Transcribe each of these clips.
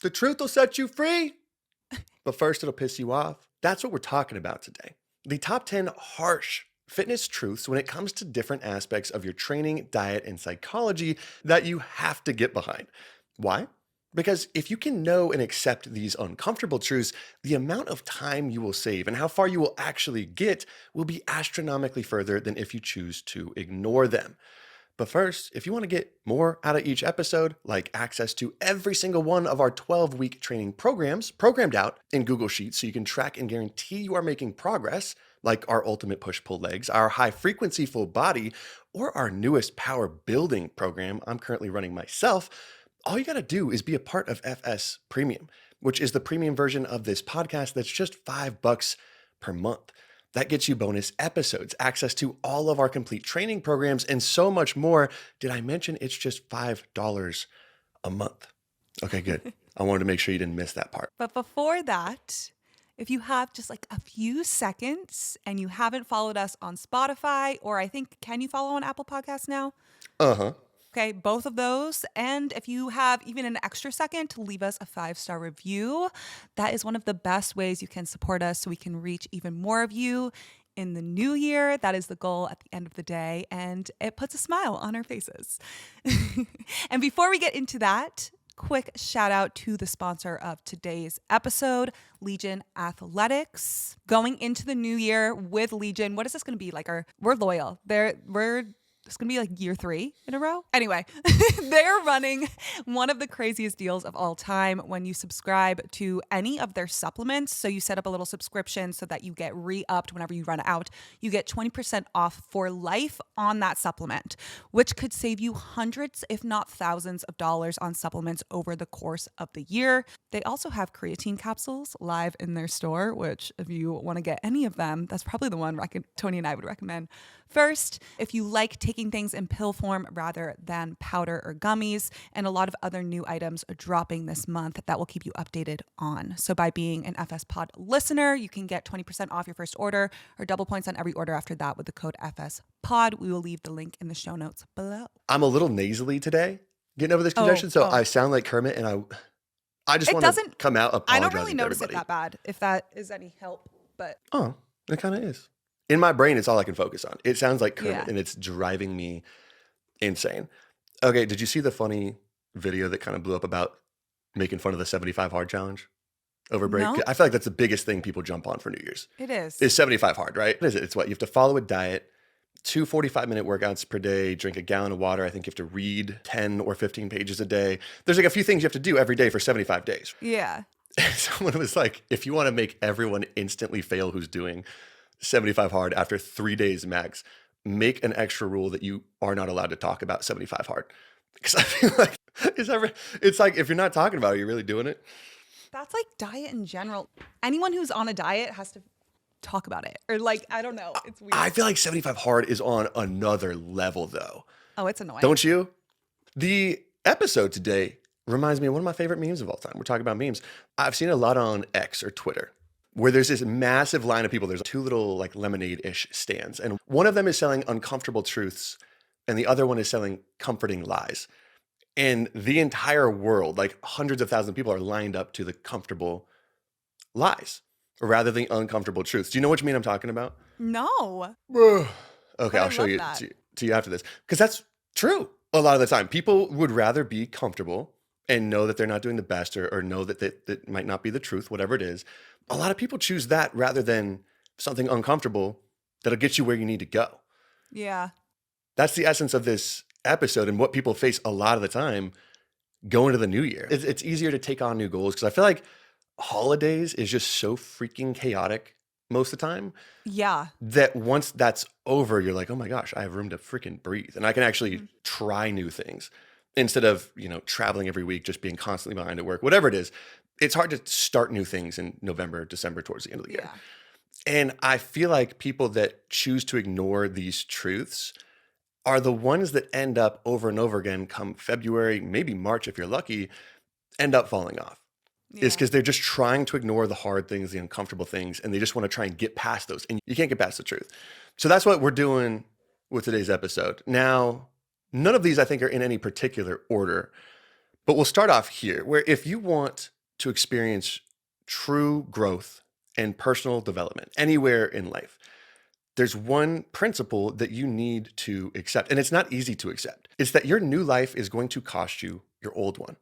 The truth will set you free, but first it'll piss you off. That's what we're talking about today. The top 10 harsh fitness truths when it comes to different aspects of your training, diet, and psychology that you have to get behind. Why? Because if you can know and accept these uncomfortable truths, the amount of time you will save and how far you will actually get will be astronomically further than if you choose to ignore them. But first, if you want to get more out of each episode, like access to every single one of our 12-week training programs programmed out in Google Sheets so you can track and guarantee you are making progress, like our Ultimate Push-Pull Legs, our high-frequency full body, or our newest power building program I'm currently running myself, all you got to do is be a part of FS Premium, which is the premium version of this podcast that's just $5 per month. That gets you bonus episodes, access to all of our complete training programs, and so much more. Did I mention it's just $5 a month? Okay, good. I wanted to make sure you didn't miss that part. But before that, if you have just like a few seconds and you haven't followed us on Spotify, or I think, can you follow on Apple Podcasts now? Uh-huh. Okay, both of those. And if you have even an extra second to leave us a 5-star review, that is one of the best ways you can support us so we can reach even more of you in the new year. That is the goal at the end of the day, and it puts a smile on our faces. And before we get into that, quick shout out to the sponsor of today's episode, Legion Athletics. Going into the new year with Legion, what is this going to be? We're loyal. It's going to be like year 3 in a row. Anyway, they're running one of the craziest deals of all time when you subscribe to any of their supplements. So you set up a little subscription so that you get re-upped whenever you run out. You get 20% off for life on that supplement, which could save you hundreds, if not thousands of dollars on supplements over the course of the year. They also have creatine capsules live in their store, which if you want to get any of them, that's probably the one Tony and I would recommend. First, if you like taking things in pill form rather than powder or gummies, and a lot of other new items are dropping this month that will keep you updated on. So by being an FS Pod listener, you can get 20% off your first order or double points on every order after that with the code FS Pod. We will leave the link in the show notes below. I'm a little nasally today, getting over this congestion, so I sound like Kermit, and I just want to come out apologizing I don't really notice everybody. it that bad, if that is any help, but... Oh, it kind of is. In my brain, it's all I can focus on. It sounds like Kermit, and it's driving me insane. Okay, did you see the funny video that kind of blew up about making fun of the 75 hard challenge over break? No. I feel like that's the biggest thing people jump on for New Year's. It is. It's 75 hard, right? What is it? It's what? You have to follow a diet, 2 45-minute workouts per day, drink a gallon of water. I think you have to read 10 or 15 pages a day. There's like a few things you have to do every day for 75 days. Yeah. And someone was like, if you want to make everyone instantly fail who's doing 75 hard after 3 days max, make an extra rule that you are not allowed to talk about 75 hard. Because I feel like it's like, if you're not talking about it, you're really doing it. That's like diet in general. Anyone who's on a diet has to talk about it. Or like, I don't know. It's weird. I feel like 75 hard is on another level though. Oh, it's annoying. Don't you? The episode today reminds me of one of my favorite memes of all time. We're talking about memes. I've seen a lot on X or Twitter, where there's this massive line of people. There's 2 little like lemonade-ish stands. And one of them is selling uncomfortable truths, and the other one is selling comforting lies. And the entire world, like hundreds of thousands of people, are lined up to the comfortable lies rather than uncomfortable truths. Do you know which meme I'm talking about? No. Okay, I'll show you to you after this. Because that's true a lot of the time. People would rather be comfortable and know that they're not doing the best, or know that that might not be the truth, whatever it is. A lot of people choose that rather than something uncomfortable that'll get you where you need to go. Yeah. That's the essence of this episode and what people face a lot of the time going to the new year. It's easier to take on new goals because I feel like holidays is just so freaking chaotic most of the time. Yeah. That once that's over, you're like, oh my gosh, I have room to freaking breathe. And I can actually try new things instead of, traveling every week, just being constantly behind at work, whatever it is. It's hard to start new things in November, December, towards the end of the year. And I feel like people that choose to ignore these truths are the ones that end up over and over again come February, maybe March if you're lucky, end up falling off. It's because they're just trying to ignore the hard things, the uncomfortable things, and they just want to try and get past those. And you can't get past the truth. So that's what we're doing with today's episode. Now, none of these I think are in any particular order, But we'll start off here, where if you want to experience true growth and personal development anywhere in life, there's one principle that you need to accept, and it's not easy to accept. It's that your new life is going to cost you your old one.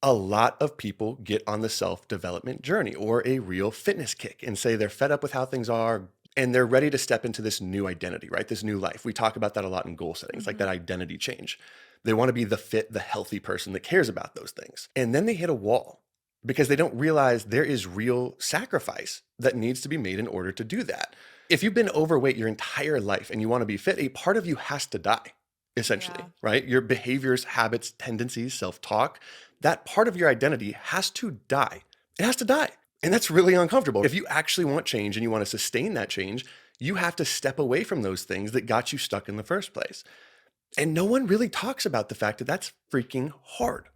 A lot of people get on the self-development journey or a real fitness kick and say they're fed up with how things are and they're ready to step into this new identity, right? This new life. We talk about that a lot in goal settings, like that identity change. They want to be the fit, the healthy person that cares about those things. And then they hit a wall because they don't realize there is real sacrifice that needs to be made in order to do that. If you've been overweight your entire life and you want to be fit, a part of you has to die, essentially, right? Your behaviors, habits, tendencies, self-talk, that part of your identity has to die. It has to die. And that's really uncomfortable. If you actually want change and you want to sustain that change, you have to step away from those things that got you stuck in the first place. And no one really talks about the fact that that's freaking hard.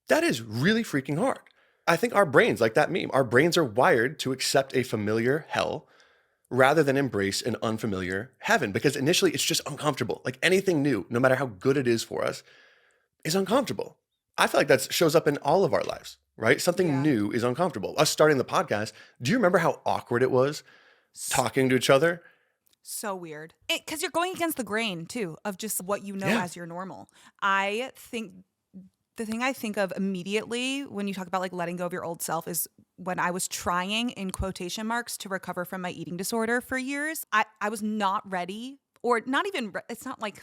That is really freaking hard. I think our brains, like that meme, our brains are wired to accept a familiar hell rather than embrace an unfamiliar heaven, because initially it's just uncomfortable. Like anything new, no matter how good it is for us, is uncomfortable. I feel like that shows up in all of our lives, right? Something new is uncomfortable. Us starting the podcast, do you remember how awkward it was talking to each other? So weird. Because you're going against the grain, too, of just what you know as your normal. I think the thing I think of immediately when you talk about like letting go of your old self is when I was trying, in quotation marks, to recover from my eating disorder for years. I was not ready, or not even, it's not like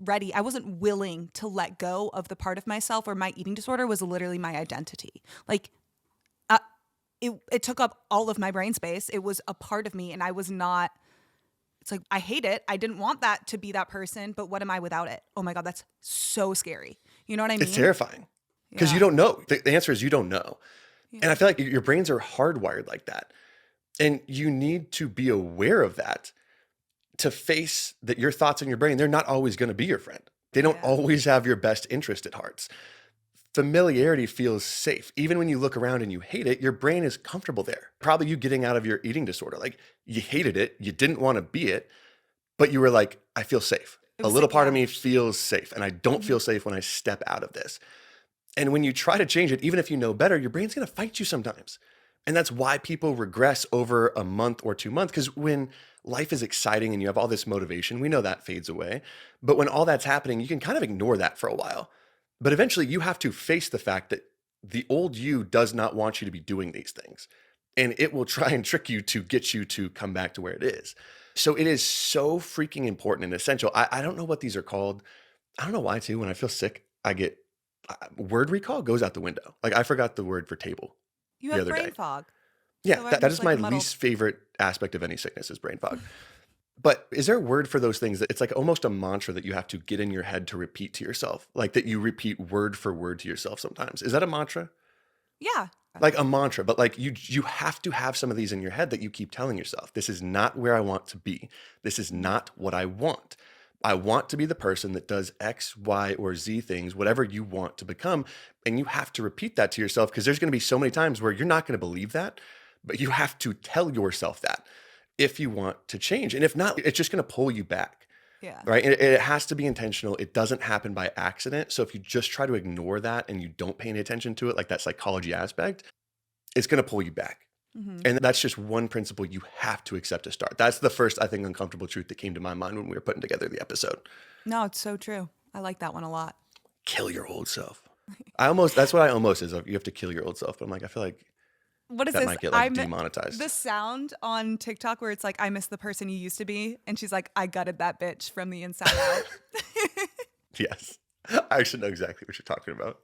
ready. I wasn't willing to let go of the part of myself where my eating disorder was literally my identity. Like it took up all of my brain space. It was a part of me, and I was not, it's like, I hate it. I didn't want that to be that person, but what am I without it? Oh my God, that's so scary. You know what I mean? It's terrifying because you don't know. The answer is you don't know. Yeah. And I feel like your brains are hardwired like that. And you need to be aware of that to face that your thoughts in your brain, they're not always going to be your friend. They don't always have your best interest at heart. Familiarity feels safe. Even when you look around and you hate it, your brain is comfortable there. Probably you getting out of your eating disorder. Like you hated it, you didn't want to be it, but you were like, I feel safe. A little part of me feels safe, and I don't feel safe when I step out of this. And when you try to change it, even if you know better, your brain's going to fight you sometimes. And that's why people regress over a month or 2 months, because when life is exciting and you have all this motivation, we know that fades away. But when all that's happening, you can kind of ignore that for a while. But eventually you have to face the fact that the old you does not want you to be doing these things. And it will try and trick you to get you to come back to where it is. So it is so freaking important and essential. I don't know what these are called. I don't know why too. When I feel sick, I get word recall goes out the window. Like I forgot the word for table. You have brain fog. Yeah, So that is my least favorite aspect of any sickness is brain fog. But is there a word for those things that it's like almost a mantra that you have to get in your head to repeat to yourself? Like that you repeat word for word to yourself sometimes. Is that a mantra? Yeah. Like a mantra, but like you have to have some of these in your head that you keep telling yourself, this is not where I want to be. This is not what I want. I want to be the person that does X, Y, or Z things, whatever you want to become. And you have to repeat that to yourself because there's going to be so many times where you're not going to believe that, but you have to tell yourself that if you want to change. And if not, it's just going to pull you back. Yeah. Right. And it has to be intentional. It doesn't happen by accident. So if you just try to ignore that and you don't pay any attention to it, like that psychology aspect, it's going to pull you back. Mm-hmm. And that's just one principle you have to accept to start. That's the first, I think, uncomfortable truth that came to my mind when we were putting together the episode. No, it's so true. I like that one a lot. Kill your old self. That's what I almost is. You have to kill your old self. But I'm like, I feel like what is that this? might get like demonetized. The sound on TikTok where it's like, I miss the person you used to be. And she's like, I gutted that bitch from the inside out. Yes. I actually know exactly what you're talking about.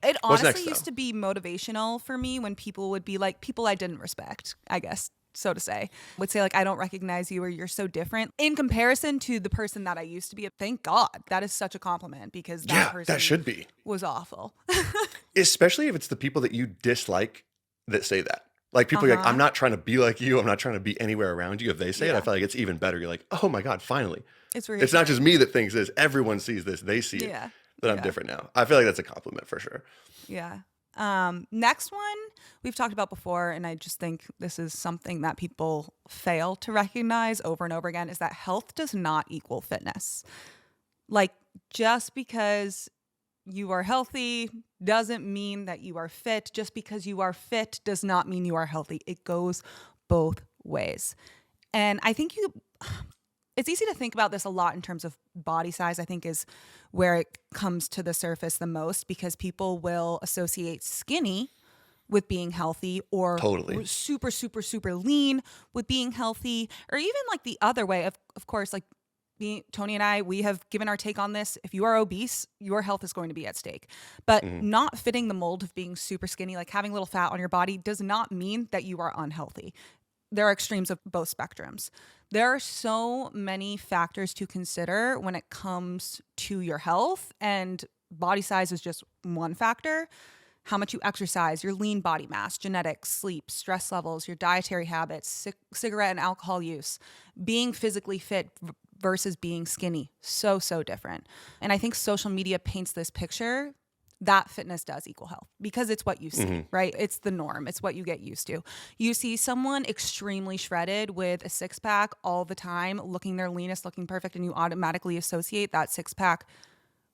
It honestly used to be motivational for me when people would be like, people I didn't respect, I guess, so to say, would say like, I don't recognize you or you're so different in comparison to the person that I used to be. Thank God. That is such a compliment because that person that should be. Was awful. Especially if it's the people that you dislike that say that. Like people are like, I'm not trying to be like you. I'm not trying to be anywhere around you. If they say it, I feel like it's even better. You're like, oh my God, finally. It's not just me that thinks this. Everyone sees this. They see it. That I'm different now. I feel like that's a compliment for sure. Yeah. Next one we've talked about before, and I just think this is something that people fail to recognize over and over again, is that health does not equal fitness. Like just because you are healthy doesn't mean that you are fit. Just because you are fit does not mean you are healthy. It goes both ways. And I think it's easy to think about this a lot in terms of body size, I think is where it comes to the surface the most, because people will associate skinny with being healthy, or Totally. super, super, super lean with being healthy, or even like the other way. Of course, like Tony and I, we have given our take on this. If you are obese, your health is going to be at stake. But Mhm. not fitting the mold of being super skinny, like having a little fat on your body, does not mean that you are unhealthy. There are extremes of both spectrums. There are so many factors to consider when it comes to your health, and body size is just one factor. How much you exercise, your lean body mass, genetics, sleep, stress levels, your dietary habits, cigarette and alcohol use, being physically fit versus being skinny. So, so different. And I think social media paints this picture that fitness does equal health because it's what you see, Mhm. right? It's the norm. It's what you get used to. You see someone extremely shredded with a six pack all the time, looking their leanest, looking perfect, and you automatically associate that six pack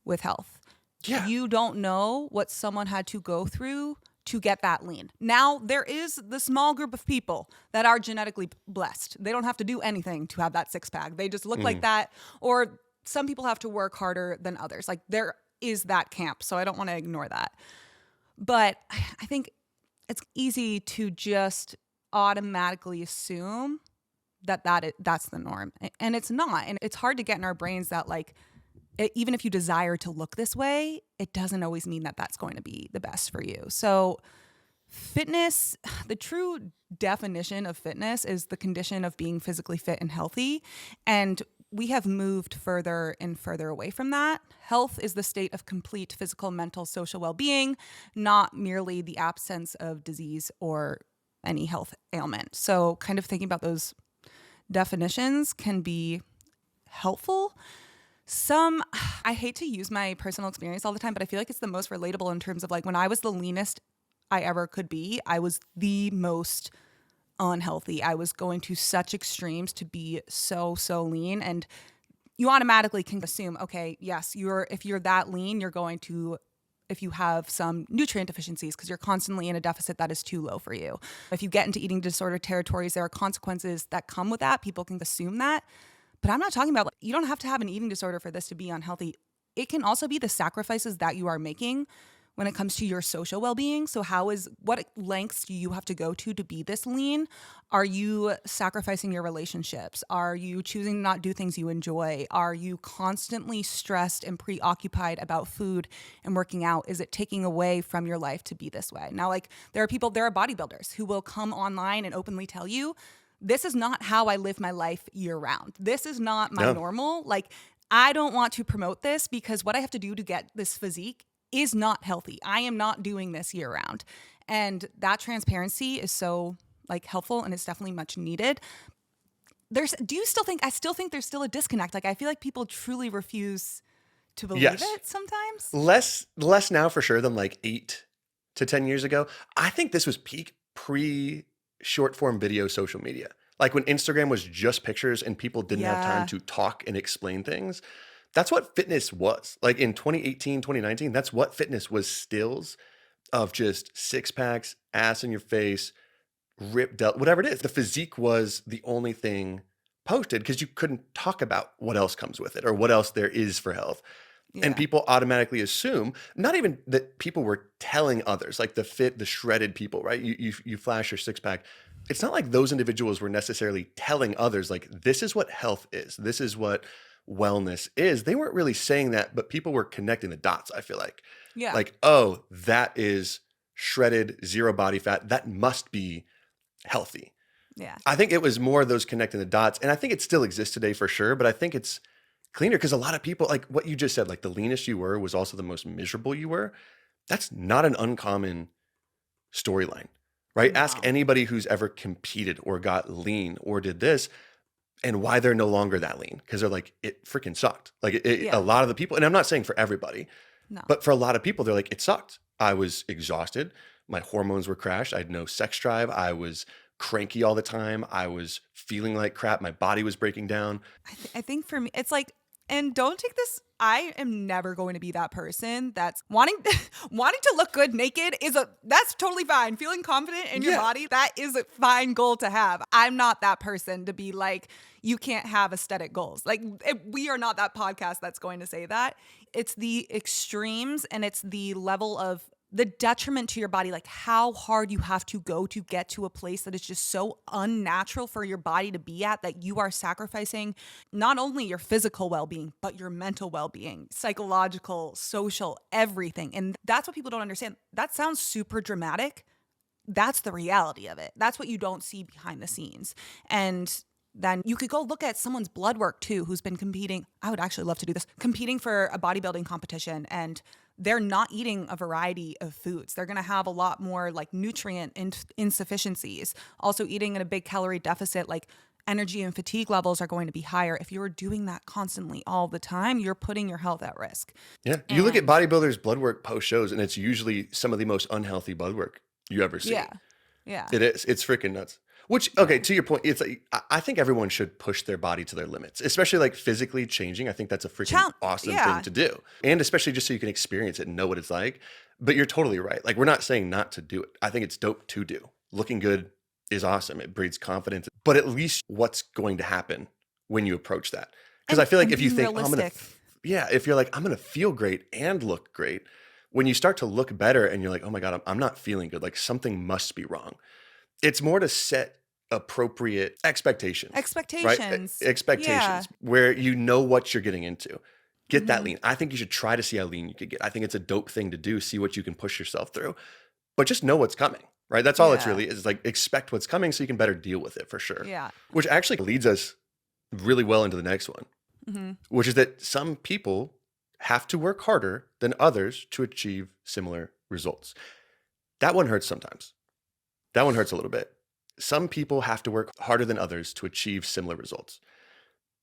with health. Yeah. You don't know what someone had to go through to get that lean. Now, there is the small group of people that are genetically blessed. They don't have to do anything to have that six pack. They just look like Mhm. that. Or some people have to work harder than others. Like there is that camp. So I don't want to ignore that. But I think it's easy to just automatically assume that that's the norm. And it's not. And it's hard to get in our brains that like, even if you desire to look this way, it doesn't always mean that that's going to be the best for you. So fitness, the true definition of fitness is the condition of being physically fit and healthy. And we have moved further and further away from that. Health is the state of complete physical, mental, social well-being, not merely the absence of disease or any health ailment. So kind of thinking about those definitions can be helpful. I hate to use my personal experience all the time, but I feel like it's the most relatable in terms of like when I was the leanest I ever could be, I was the most unhealthy. I was going to such extremes to be so, so lean. And you automatically can assume, okay, yes, if you're that lean, you're going to, if you have some nutrient deficiencies because you're constantly in a deficit that is too low for you. If you get into eating disorder territories, there are consequences that come with that. People can assume that. But I'm not talking about, like, you don't have to have an eating disorder for this to be unhealthy. It can also be the sacrifices that you are making when it comes to your social well-being. So what lengths do you have to go to be this lean? Are you sacrificing your relationships? Are you choosing to not do things you enjoy? Are you constantly stressed and preoccupied about food and working out? Is it taking away from your life to be this way? Now, like there are bodybuilders who will come online and openly tell you, this is not how I live my life year round. This is not my Yeah. normal. Like, I don't want to promote this because what I have to do to get this physique is not healthy. I am not doing this year round. And that transparency is so like helpful, and it's definitely much needed. I still think there's still a disconnect. Like I feel like people truly refuse to believe Yes. it sometimes. Less now for sure than like 8 to 10 years ago. I think this was peak pre short form video social media. Like when Instagram was just pictures and people didn't have time Yeah. to talk and explain things. That's what fitness was. Like in 2018, 2019, that's what fitness was, stills of just six packs, ass in your face, ripped delt, whatever it is. The physique was the only thing posted because you couldn't talk about what else comes with it or what else there is for health. And Yeah. people automatically assume, not even that people were telling others, like the shredded people, right? You flash your six pack. It's not like those individuals were necessarily telling others, like, this is what health is. This is what wellness is. They weren't really saying that, but people were connecting the dots, I feel Yeah. like, oh, that is shredded, zero body fat. That must be healthy. Yeah. I think it was more of those connecting the dots. And I think it still exists today for sure, but I think it's cleaner because a lot of people, like what you just said, like the leanest you were was also the most miserable you were. That's not an uncommon storyline, right? Ask No. anybody who's ever competed or got lean or did this and why they're no longer that lean because they're like, it freaking sucked. Like Yeah. a lot of the people, and I'm not saying for everybody, No. but for a lot of people, they're like, it sucked. I was exhausted. My hormones were crashed. I had no sex drive. I was cranky all the time. I was feeling like crap. My body was breaking down. I think for me, it's like And don't take this. I am never going to be that person that's wanting to look good naked that's totally fine. Feeling confident in your body, that is a fine goal to have. I'm not that person to be like, you can't have aesthetic goals. Like, we are not that podcast that's going to say that. It's the extremes, and it's the level of the detriment to your body, like how hard you have to go to get to a place that is just so unnatural for your body to be at, that you are sacrificing not only your physical well-being, but your mental well-being, psychological, social, everything. And that's what people don't understand. That sounds super dramatic. That's the reality of it. That's what you don't see behind the scenes. And then you could go look at someone's blood work too, who's been competing. I would actually love to do this, competing for a bodybuilding competition, and they're not eating a variety of foods. They're going to have a lot more like nutrient insufficiencies. Also eating in a big calorie deficit, like energy and fatigue levels are going to be higher. If you're doing that constantly all the time, you're putting your health at risk. Yeah. You look at bodybuilders' blood work post shows, and it's usually some of the most unhealthy blood work you ever see. Yeah. Yeah. It is. It's freaking nuts. Which, okay, to your point, it's like, I think everyone should push their body to their limits, especially like physically changing. I think that's a freaking awesome thing to do. And especially just so you can experience it and know what it's like. But you're totally right. Like, we're not saying not to do it. I think it's dope to do. Looking good is awesome. It breeds confidence. But at least what's going to happen when you approach that? Because I feel like if you think, if you're like, I'm going to feel great and look great, when you start to look better and you're like, oh my God, I'm not feeling good. Like, something must be wrong. It's more to set appropriate expectations. Right? Expectations where you know what you're getting into. Get that lean. I think you should try to see how lean you could get. I think it's a dope thing to do. See what you can push yourself through, but just know what's coming, right? That's all it's really is, like, expect what's coming so you can better deal with it for sure. Yeah. Which actually leads us really well into the next one, which is that some people have to work harder than others to achieve similar results. That one hurts sometimes. That one hurts a little bit. Some people have to work harder than others to achieve similar results.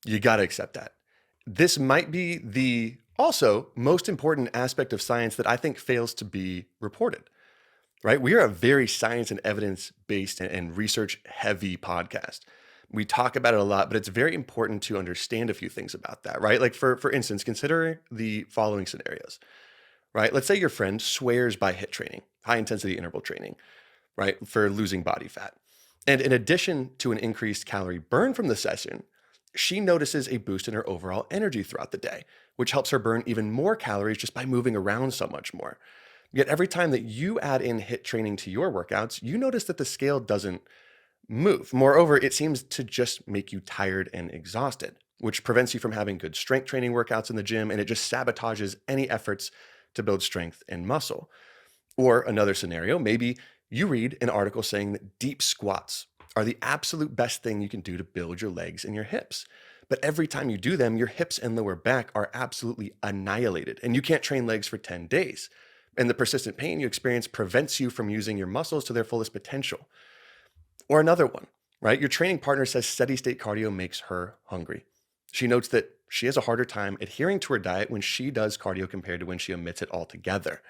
You got to accept that. This might be the also most important aspect of science that I think fails to be reported, right? We are a very science and evidence-based and research-heavy podcast. We talk about it a lot, but it's very important to understand a few things about that, right? Like for instance, consider the following scenarios, right? Let's say your friend swears by HIIT training, high intensity interval training, right? For losing body fat. And in addition to an increased calorie burn from the session, she notices a boost in her overall energy throughout the day, which helps her burn even more calories just by moving around so much more. Yet every time that you add in HIIT training to your workouts, you notice that the scale doesn't move. Moreover, it seems to just make you tired and exhausted, which prevents you from having good strength training workouts in the gym, and it just sabotages any efforts to build strength and muscle. Or another scenario, maybe you read an article saying that deep squats are the absolute best thing you can do to build your legs and your hips. But every time you do them, your hips and lower back are absolutely annihilated, and you can't train legs for 10 days. And the persistent pain you experience prevents you from using your muscles to their fullest potential. Or another one, right? Your training partner says steady state cardio makes her hungry. She notes that she has a harder time adhering to her diet when she does cardio compared to when she omits it altogether.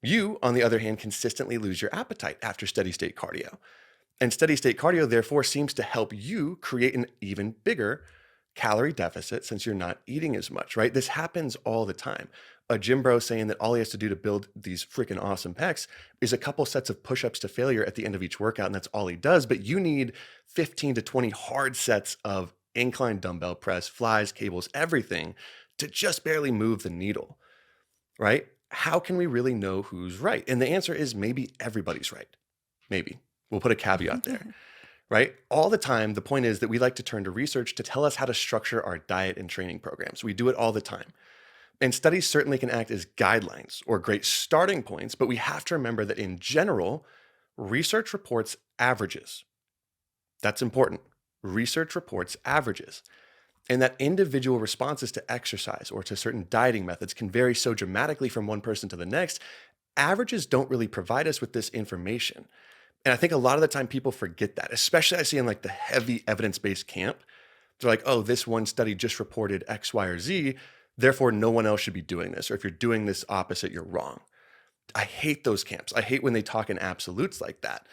You, on the other hand, consistently lose your appetite after steady state cardio. And steady state cardio, therefore, seems to help you create an even bigger calorie deficit since you're not eating as much, right? This happens all the time. A gym bro saying that all he has to do to build these freaking awesome pecs is a couple sets of push-ups to failure at the end of each workout, and that's all he does. But you need 15 to 20 hard sets of incline dumbbell press, flies, cables, everything to just barely move the needle, right? How can we really know who's right? And the answer is maybe everybody's right. Maybe. We'll put a caveat there, right? All the time, the point is that we like to turn to research to tell us how to structure our diet and training programs. We do it all the time. And studies certainly can act as guidelines or great starting points, but we have to remember that in general, research reports averages. That's important. Research reports averages. And that individual responses to exercise or to certain dieting methods can vary so dramatically from one person to the next. Averages don't really provide us with this information. And I think a lot of the time people forget that, especially I see in like the heavy evidence-based camp. They're like, oh, this one study just reported X, Y, or Z, therefore no one else should be doing this. Or if you're doing this opposite, you're wrong. I hate those camps. I hate when they talk in absolutes like that.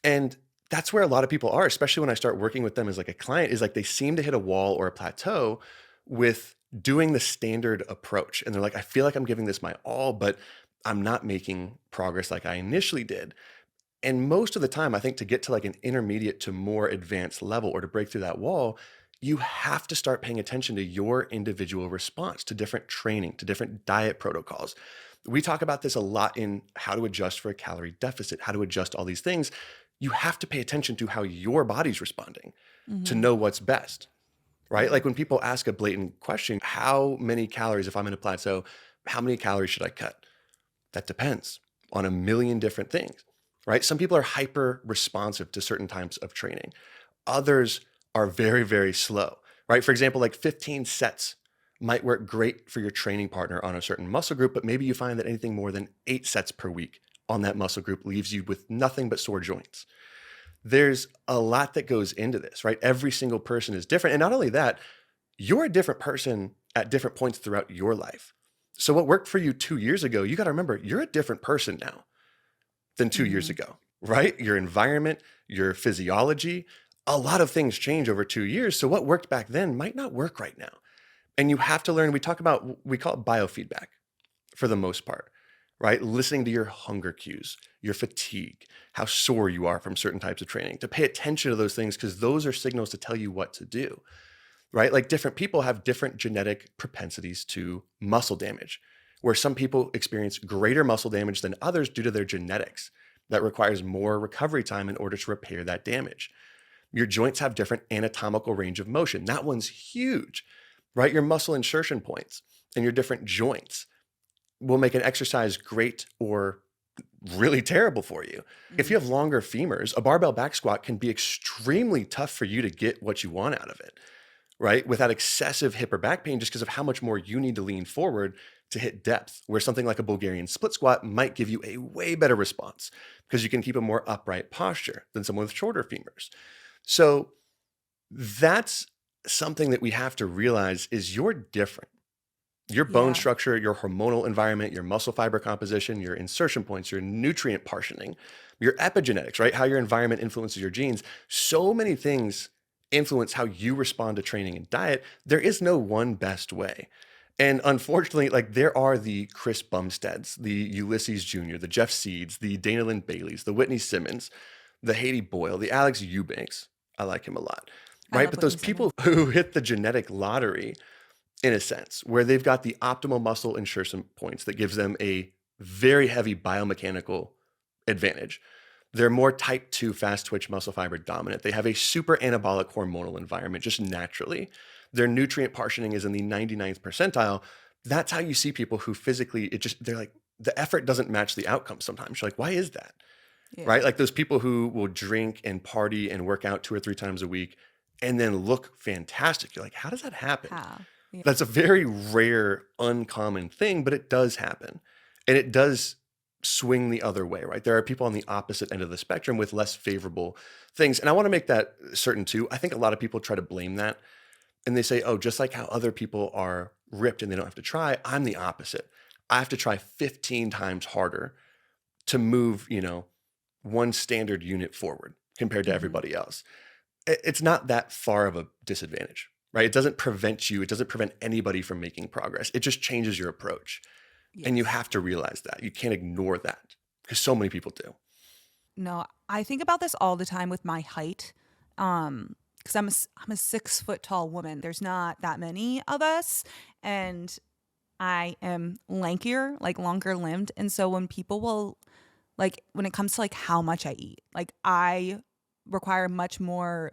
And that's where a lot of people are, especially when I start working with them as like a client, is like they seem to hit a wall or a plateau with doing the standard approach. And they're like, I feel like I'm giving this my all, but I'm not making progress like I initially did. And most of the time, I think to get to like an intermediate to more advanced level or to break through that wall, you have to start paying attention to your individual response to different training, to different diet protocols. We talk about this a lot in how to adjust for a calorie deficit, how to adjust all these things. You have to pay attention to how your body's responding to Mm-hmm. know what's best, right? Yeah. Like when people ask a blatant question, how many calories, if I'm in a plateau, how many calories should I cut? That depends on a million different things, right? Some people are hyper responsive to certain types of training. Others are very, very slow, right? For example, like 15 sets might work great for your training partner on a certain muscle group, but maybe you find that anything more than 8 sets per week on that muscle group leaves you with nothing but sore joints. There's a lot that goes into this, right? Every single person is different. And not only that, you're a different person at different points throughout your life. So what worked for you 2 years ago, you got to remember you're a different person now than 2 years Mm-hmm. ago, right? Your environment, your physiology, a lot of things change over 2 years. So what worked back then might not work right now. And you have to learn, we call it biofeedback for the most part, right? Listening to your hunger cues, your fatigue, how sore you are from certain types of training, to pay attention to those things because those are signals to tell you what to do, right? Like different people have different genetic propensities to muscle damage, where some people experience greater muscle damage than others due to their genetics. That requires more recovery time in order to repair that damage. Your joints have different anatomical range of motion. That one's huge, right? Your muscle insertion points and your different joints will make an exercise great or really terrible for you. If Mm-hmm. you have longer femurs, a barbell back squat can be extremely tough for you to get what you want out of it, right? Without excessive hip or back pain, just because of how much more you need to lean forward to hit depth, where something like a Bulgarian split squat might give you a way better response because you can keep a more upright posture than someone with shorter femurs. So that's something that we have to realize is you're different. Your bone Yeah. structure, your hormonal environment, your muscle fiber composition, your insertion points, your nutrient partitioning, your epigenetics, right? How your environment influences your genes. So many things influence how you respond to training and diet. There is no one best way. And unfortunately, like there are the Chris Bumsteads, the Ulysses Jr., the Jeff Seeds, the Dana Lynn Baileys, the Whitney Simmons, the Haiti Boyle, the Alex Eubanks. I like him a lot, I right? love But those Whitney Simmons. people who hit the genetic lottery in a sense, where they've got the optimal muscle insertion points that gives them a very heavy biomechanical advantage. They're more type 2 fast twitch muscle fiber dominant. They have a super anabolic hormonal environment just naturally. Their nutrient partitioning is in the 99th percentile. That's how you see people who physically, they're like, the effort doesn't match the outcome sometimes. You're like, why is that? Yeah. Right? Like those people who will drink and party and work out 2 or 3 times a week and then look fantastic. You're like, how does that happen? How? Yeah. That's a very rare, uncommon thing, but it does happen. And it does swing the other way, right? There are people on the opposite end of the spectrum with less favorable things. And I want to make that certain too. I think a lot of people try to blame that and they say, oh, just like how other people are ripped and they don't have to try, I'm the opposite. I have to try 15 times harder to move, one standard unit forward compared to Mm-hmm. everybody else. It's not that far of a disadvantage, right? It doesn't prevent anybody from making progress. It just changes your approach. And you Yes. have to realize that. You can't ignore that because so many people do. No, I think about this all the time with my height. Because I'm a 6 foot tall woman. There's not that many of us, and I am lankier, like longer limbed. And so when people will like when it comes to like how much I eat, like I require much more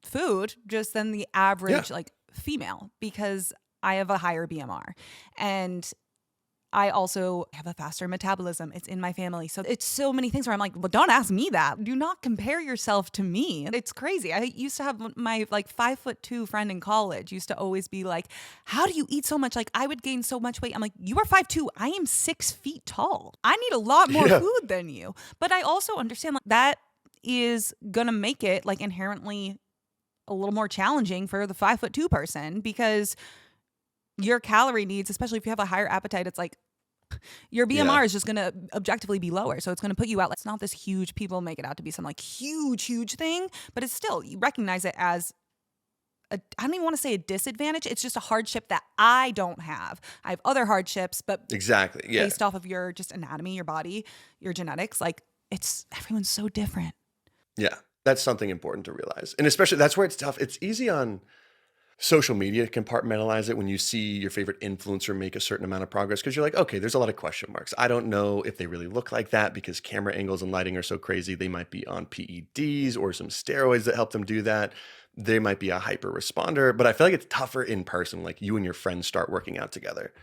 food just than the Yeah. average like female because I have a higher BMR. And I also have a faster metabolism. It's in my family. So it's so many things where I'm like, well, don't ask me that. Do not compare yourself to me. It's crazy. I used to have my like 5'2" friend in college used to always be like, how do you eat so much? Like I would gain so much weight. I'm like, you are 5'2". I am 6 feet tall. I need a lot more Yeah. food than you. But I also understand like that is gonna make it like inherently a little more challenging for the 5'2" person because your calorie needs, especially if you have a higher appetite, it's like your Yeah. BMR is just going to objectively be lower. So it's going to put you out. Like, it's not this huge, people make it out to be some like huge, huge thing, but it's still, you recognize it as I don't even want to say a disadvantage. It's just a hardship that I don't have. I have other hardships, but Exactly. Yeah. based off of your just anatomy, your body, your genetics, like everyone's so different. Yeah. That's something important to realize. And especially that's where it's tough. It's easy on social media to compartmentalize it when you see your favorite influencer make a certain amount of progress because you're like, okay, there's a lot of question marks. I don't know if they really look like that because camera angles and lighting are so crazy. They might be on PEDs or some steroids that help them do that. They might be a hyper responder, but I feel like it's tougher in person. Like you and your friends start working out together.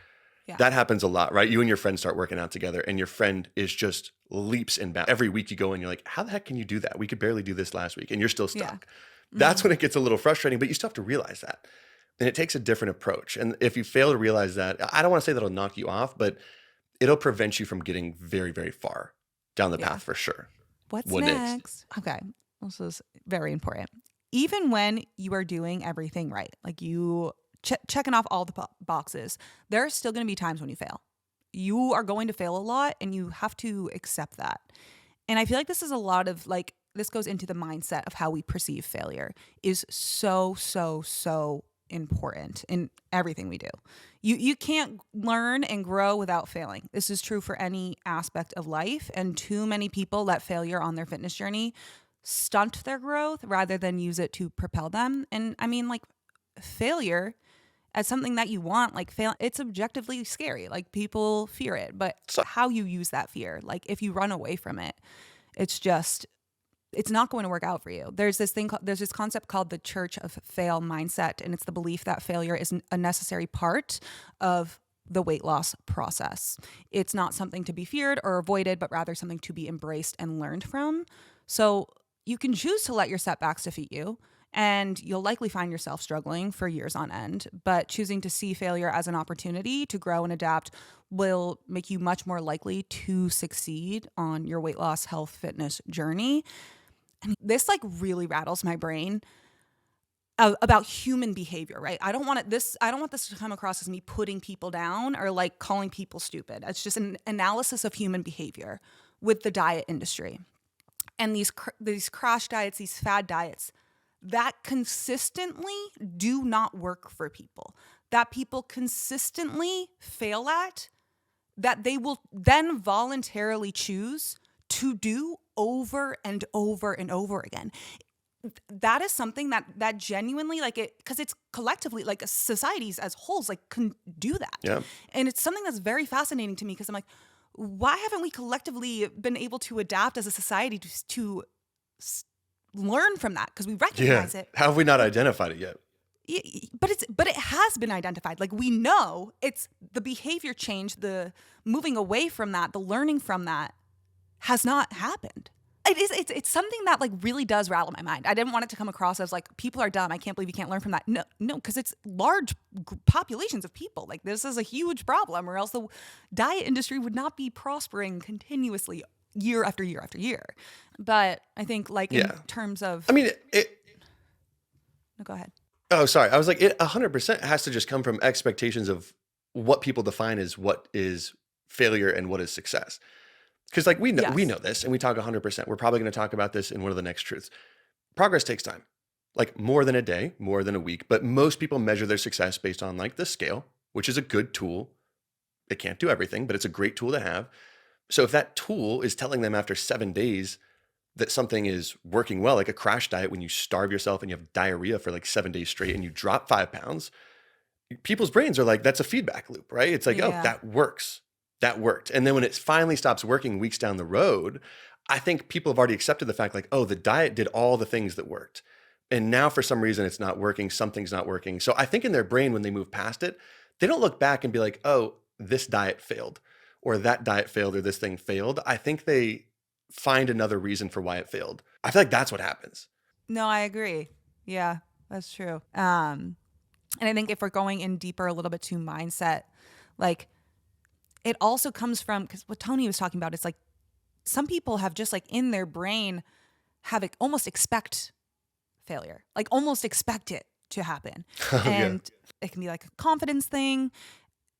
Yeah. That happens a lot, right? You and your friend start working out together and your friend is just leaps and bounds. Every week you go and you're like, how the heck can you do that? We could barely do this last week and you're still stuck. That's when it gets a little frustrating, but you still have to realize that. And it takes a different approach. And if you fail to realize that, I don't want to say that'll knock you off, but it'll prevent you from getting very, very far down the path for sure. What's next? Okay. This is very important. Even when you are doing everything right, like you checking off all the boxes, there are still going to be times when you fail. You are going to fail a lot and you have to accept that. And I feel like this is a lot of like, this goes into the mindset of how we perceive failure is so, so, so important in everything we do. You can't learn and grow without failing. This is true for any aspect of life. And too many people let failure on their fitness journey stunt their growth rather than use it to propel them. And I mean, like failure as something that you want, like it's objectively scary. Like people fear it, but how you use that fear, like if you run away from it, it's not going to work out for you. There's this concept called the church of fail mindset. And it's the belief that failure is a necessary part of the weight loss process. It's not something to be feared or avoided, but rather something to be embraced and learned from. So you can choose to let your setbacks defeat you, and you'll likely find yourself struggling for years on end. But choosing to see failure as an opportunity to grow and adapt will make you much more likely to succeed on your weight loss, health, fitness journey. And this like really rattles my brain about human behavior, right? I don't want this to come across as me putting people down or like calling people stupid. It's just an analysis of human behavior with the diet industry. And these crash diets, these fad diets, that consistently do not work for people, that people consistently fail at, that they will then voluntarily choose to do over and over and over again. That is something that genuinely, like it, because it's collectively, like societies as wholes, like can do that. Yeah. And it's something that's very fascinating to me because I'm like, why haven't we collectively been able to adapt as a society to learn from that? Because we recognize it. How have we not identified it yet? But it has been identified. Like we know it's the behavior change, the moving away from that, the learning from that has not happened. It's something that like really does rattle my mind. I didn't want it to come across as like people are dumb. I can't believe you can't learn from that. No, because it's large populations of people. Like this is a huge problem, or else the diet industry would not be prospering continuously year after year after year. But I think like in terms of, I mean, no, go ahead. Oh, sorry. I was like, it 100% has to just come from expectations of what people define as what is failure and what is success. Because like we know this and we talk 100%. We're probably going to talk about this in one of the next truths. Progress takes time, like more than a day, more than a week. But most people measure their success based on like the scale, which is a good tool. It can't do everything, but it's a great tool to have. So if that tool is telling them after 7 days that something is working well, like a crash diet, when you starve yourself and you have diarrhea for like 7 days straight and you drop 5 pounds, people's brains are like, that's a feedback loop, right? It's like, oh, that works. That worked. And then when it finally stops working weeks down the road, I think people have already accepted the fact like, oh, the diet did all the things that worked. And now for some reason it's not working. Something's not working. So I think in their brain, when they move past it, they don't look back and be like, oh, this diet failed or that diet failed or this thing failed. I think they find another reason for why it failed. I feel like that's what happens. No, I agree. Yeah, that's true. And I think if we're going in deeper a little bit to mindset, like it also comes from, because what Tony was talking about, it's like some people have just like in their brain have it almost expect failure, like almost expect it to happen. And it can be like a confidence thing,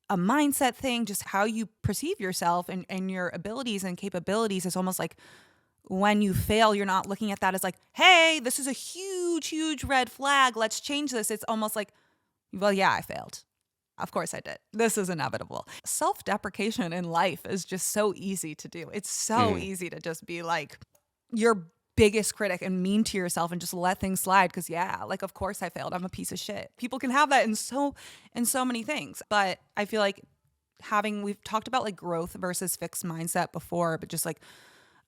a mindset thing, just how you perceive yourself and your abilities and capabilities is almost like when you fail, you're not looking at that as like, hey, this is a huge, huge red flag. Let's change this. It's almost like, well, yeah, I failed. Of course I did. This is inevitable. Self-deprecation in life is just so easy to do. It's so easy to just be like your biggest critic and mean to yourself and just let things slide because yeah, like of course I failed. I'm a piece of shit. People can have that in so many things. But I feel like we've talked about like growth versus fixed mindset before, but just like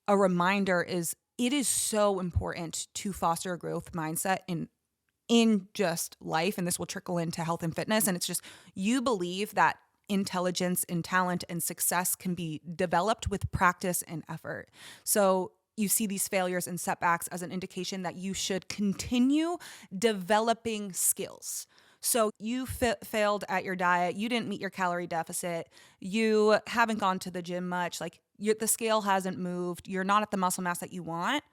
a reminder is it is so important to foster a growth mindset in just life, and this will trickle into health and fitness. And it's just, you believe that intelligence and talent and success can be developed with practice and effort. So you see these failures and setbacks as an indication that you should continue developing skills. So you failed at your diet, you didn't meet your calorie deficit, you haven't gone to the gym much, like the scale hasn't moved, you're not at the muscle mass that you want.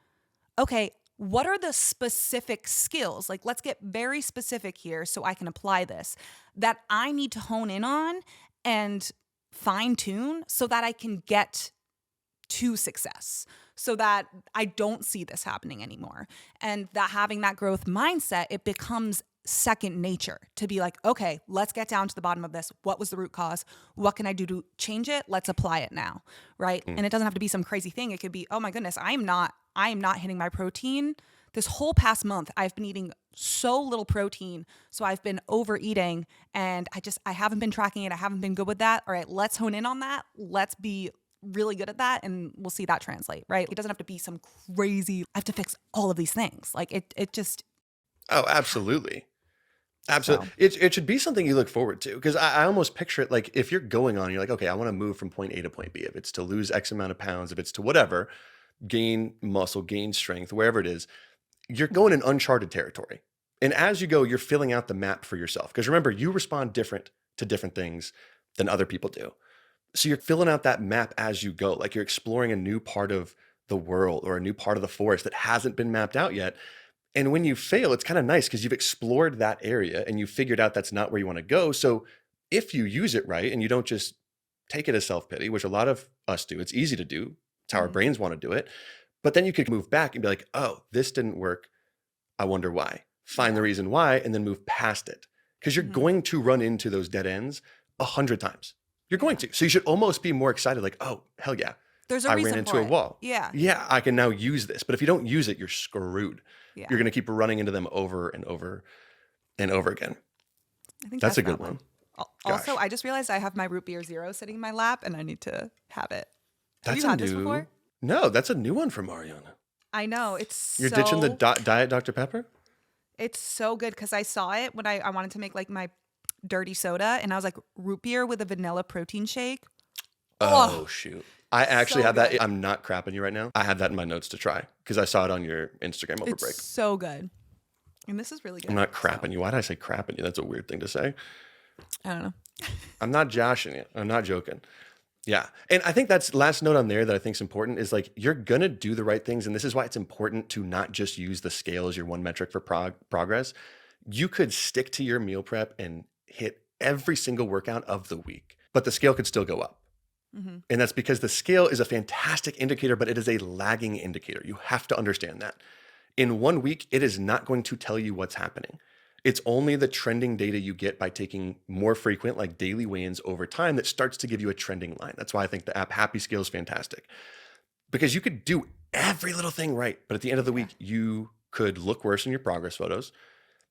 Okay, what are the specific skills? Like, let's get very specific here so I can apply this that I need to hone in on and fine tune so that I can get to success, so that I don't see this happening anymore. And that having that growth mindset, it becomes second nature to be like, okay, let's get down to the bottom of this. What was the root cause? What can I do to change it? Let's apply it now, right? And it doesn't have to be some crazy thing. It could be, oh my goodness, I am not hitting my protein. This whole past month, I've been eating so little protein. So I've been overeating and I haven't been tracking it. I haven't been good with that. All right, let's hone in on that. Let's be really good at that and we'll see that translate, right? It doesn't have to be some crazy, I have to fix all of these things. Like it just. Oh, absolutely. Absolutely. So. It should be something you look forward to, because I almost picture it like if you're going on, you're like, okay, I want to move from point A to point B. If it's to lose X amount of pounds, if it's to whatever, gain muscle, gain strength, wherever it is, you're going in uncharted territory. And as you go, you're filling out the map for yourself. Because remember, you respond different to different things than other people do. So you're filling out that map as you go, like you're exploring a new part of the world or a new part of the forest that hasn't been mapped out yet. And when you fail, it's kind of nice because you've explored that area and you figured out that's not where you want to go. So if you use it right and you don't just take it as self-pity, which a lot of us do, it's easy to do. It's how our brains want to do it. But then you could move back and be like, oh, this didn't work. I wonder why. Find the reason why and then move past it. Because you're going to run into those dead ends 100 times. You're going to. So you should almost be more excited, like, oh, hell yeah. There's a I reason ran into for a it. wall. Yeah. Yeah, I can now use this. But if you don't use it, you're screwed. Yeah. You're going to keep running into them over and over and over again. I think That's a good that one. Also, Gosh. I just realized I have my root beer zero sitting in my lap and I need to have it. Have That's you a had new. this before? No, that's a new one from Marianna. I know. It's You're so, ditching the Diet Dr. Pepper? It's so good because I saw it when I wanted to make like my dirty soda and I was like, root beer with a vanilla protein shake. Oh, shoot. I actually so have that. good. I'm not crapping you right now. I had that in my notes to try because I saw it on your Instagram over It's break. so good. And this is really good. I'm not crapping you. Why did I say crapping you? That's a weird thing to say. I don't know. I'm not joshing you. I'm not joking. Yeah. And I think that's last note on there that I think is important is like, you're going to do the right things. And this is why it's important to not just use the scale as your one metric for progress. You could stick to your meal prep and hit every single workout of the week, but the scale could still go up. And that's because the scale is a fantastic indicator, but it is a lagging indicator. You have to understand that. In 1 week, it is not going to tell you what's happening. It's only the trending data you get by taking more frequent, like daily weigh-ins over time that starts to give you a trending line. That's why I think the app Happy Scale is fantastic, because you could do every little thing right, but at the end of the week, you could look worse in your progress photos.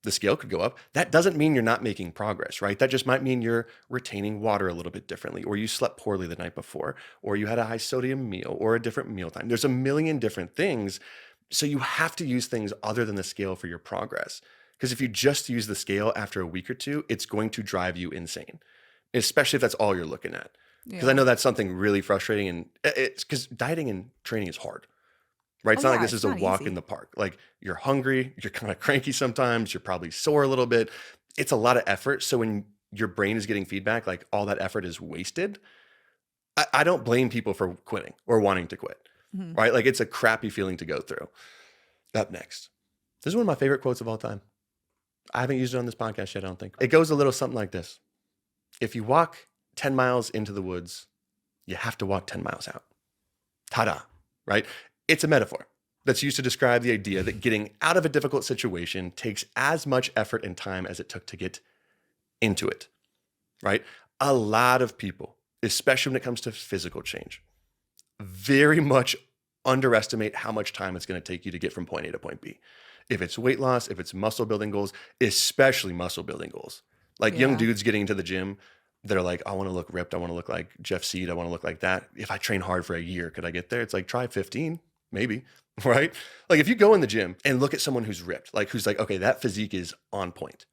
The scale could go up. That doesn't mean you're not making progress, right? That just might mean you're retaining water a little bit differently, or you slept poorly the night before, or you had a high sodium meal or a different meal time. There's a million different things. So you have to use things other than the scale for your progress. Because if you just use the scale after a week or two, it's going to drive you insane, especially if that's all you're looking at. Because I know that's something really frustrating, and it's because dieting and training is hard. Right? It's not like this is a walk in the park. Like you're hungry, you're kind of cranky sometimes, you're probably sore a little bit. It's a lot of effort. So when your brain is getting feedback, like all that effort is wasted. I don't blame people for quitting or wanting to quit, right? Like it's a crappy feeling to go through. Up next. This is one of my favorite quotes of all time. I haven't used it on this podcast yet, I don't think. It goes a little something like this. If you walk 10 miles into the woods, you have to walk 10 miles out. Ta-da, right? It's a metaphor that's used to describe the idea that getting out of a difficult situation takes as much effort and time as it took to get into it, right? A lot of people, especially when it comes to physical change, very much underestimate how much time it's going to take you to get from point A to point B. If it's weight loss, if it's muscle building goals, especially muscle building goals. Like young Yeah. dudes getting into the gym that are like, I want to look ripped. I want to look like Jeff Seed. I want to look like that. If I train hard for a year, could I get there? It's like, try 15, maybe, right? Like if you go in the gym and look at someone who's ripped, like who's like, okay, that physique is on point.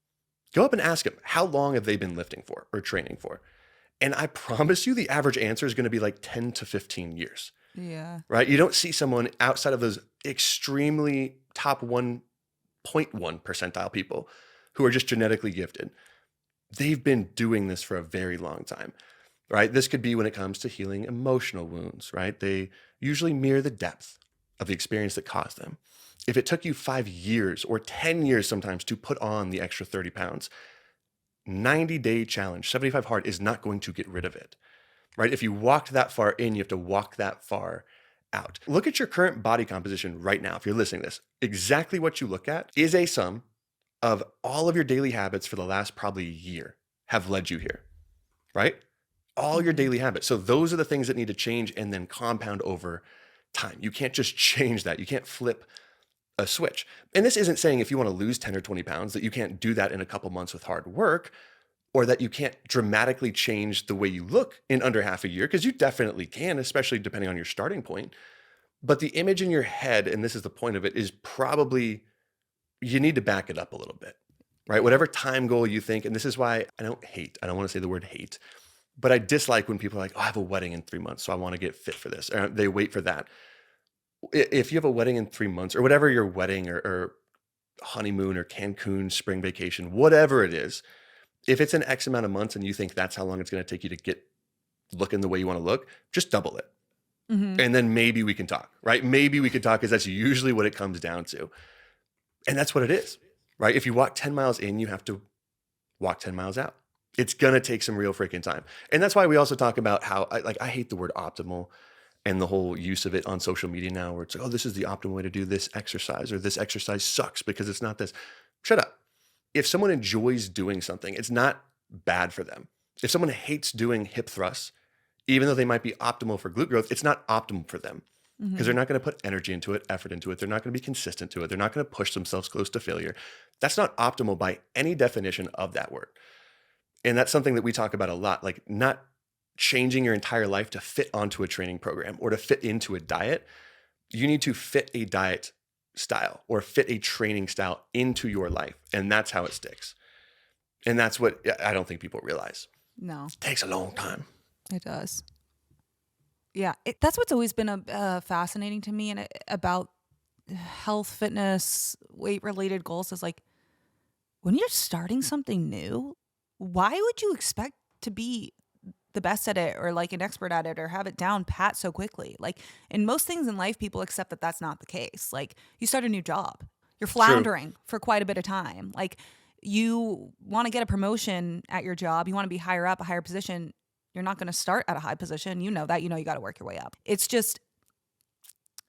Go up and ask them, how long have they been lifting for or training for? And I promise you the average answer is going to be like 10 to 15 years, Yeah. right? You don't see someone outside of those extremely top 1.1 percentile people who are just genetically gifted. They've been doing this for a very long time, right? This could be when it comes to healing emotional wounds, right? They usually mirror the depth of the experience that caused them. If it took you 5 years or 10 years sometimes to put on the extra 30 pounds, 90-day challenge, 75 hard is not going to get rid of it, right? If you walked that far in, you have to walk that far out. Look at your current body composition right now. If you're listening to this, exactly what you look at is a sum of all of your daily habits for the last probably year have led you here, right? All your daily habits. So those are the things that need to change and then compound over time. You can't just change that. You can't flip a switch. And this isn't saying if you want to lose 10 or 20 pounds that you can't do that in a couple months with hard work, or that you can't dramatically change the way you look in under half a year, because you definitely can, especially depending on your starting point. But the image in your head, and this is the point of it, is probably you need to back it up a little bit, right? Whatever time goal you think, and this is why I don't want to say the word hate, but I dislike when people are like, oh, I have a wedding in 3 months, so I want to get fit for this. Or they wait for that. If you have a wedding in 3 months, or whatever your wedding or honeymoon or Cancun spring vacation, whatever it is, if it's an X amount of months and you think that's how long it's going to take you to get looking the way you want to look, just double it. Mm-hmm. And then maybe we can talk, right? Maybe we could talk, because that's usually what it comes down to. And that's what it is, right? If you walk 10 miles in, you have to walk 10 miles out. It's going to take some real freaking time. And that's why we also talk about how I hate the word optimal and the whole use of it on social media now, where it's like, oh, this is the optimal way to do this exercise, or this exercise sucks because it's not this. Shut up. If someone enjoys doing something, it's not bad for them. If someone hates doing hip thrusts, even though they might be optimal for glute growth, it's not optimal for them, because they're not going to put energy into it, effort into it. They're not going to be consistent to it. They're not going to push themselves close to failure. That's not optimal by any definition of that word. And that's something that we talk about a lot, like not changing your entire life to fit onto a training program or to fit into a diet. You need to fit a diet style or fit a training style into your life. And that's how it sticks. And that's what I don't think people realize. No, It takes a long time. it does. Yeah, that's what's always been fascinating to me and about health, fitness, weight-related goals is like, when you're starting something new, why would you expect to be the best at it or like an expert at it or have it down pat so quickly? Like in most things in life, people accept that that's not the case. Like you start a new job, you're floundering for quite a bit of time. Like you want to get a promotion at your job, you want to be higher up, a higher position. You're not going to start at a high position. You know that. You know you got to work your way up. It's just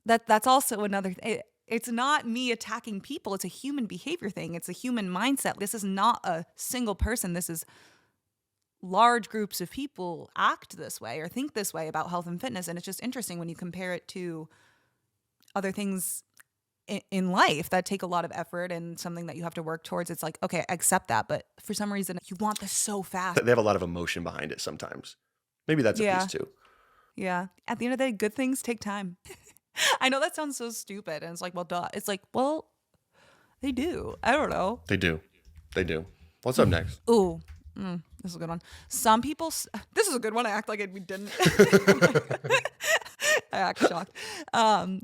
that's also another it's not me attacking people. It's a human behavior thing. It's a human mindset. This is not a single person. This is large groups of people act this way or think this way about health and fitness. And it's just interesting when you compare it to other things in life that take a lot of effort and something that you have to work towards. It's like, okay, I accept that. But for some reason, you want this so fast. They have a lot of emotion behind it sometimes. Maybe that's a piece too. Yeah. At the end of the day, good things take time. I know that sounds so stupid. And it's like, well, duh. It's like, well, they do. I don't know. They do. They do. What's up next? Ooh. This is a good one. Some people, this is a good one. I act like we didn't. I act shocked.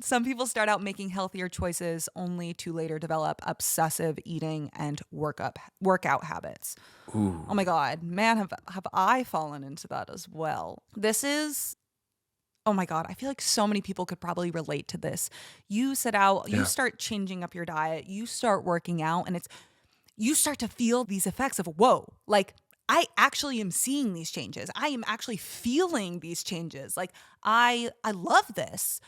Some people start out making healthier choices only to later develop obsessive eating and workout habits. Ooh. Oh my God, man, have I fallen into that as well. This is, oh my God, I feel like so many people could probably relate to this. You set out, you start changing up your diet, you start working out, and you start to feel these effects of, whoa, like I actually am seeing these changes. I am actually feeling these changes. Like I love this.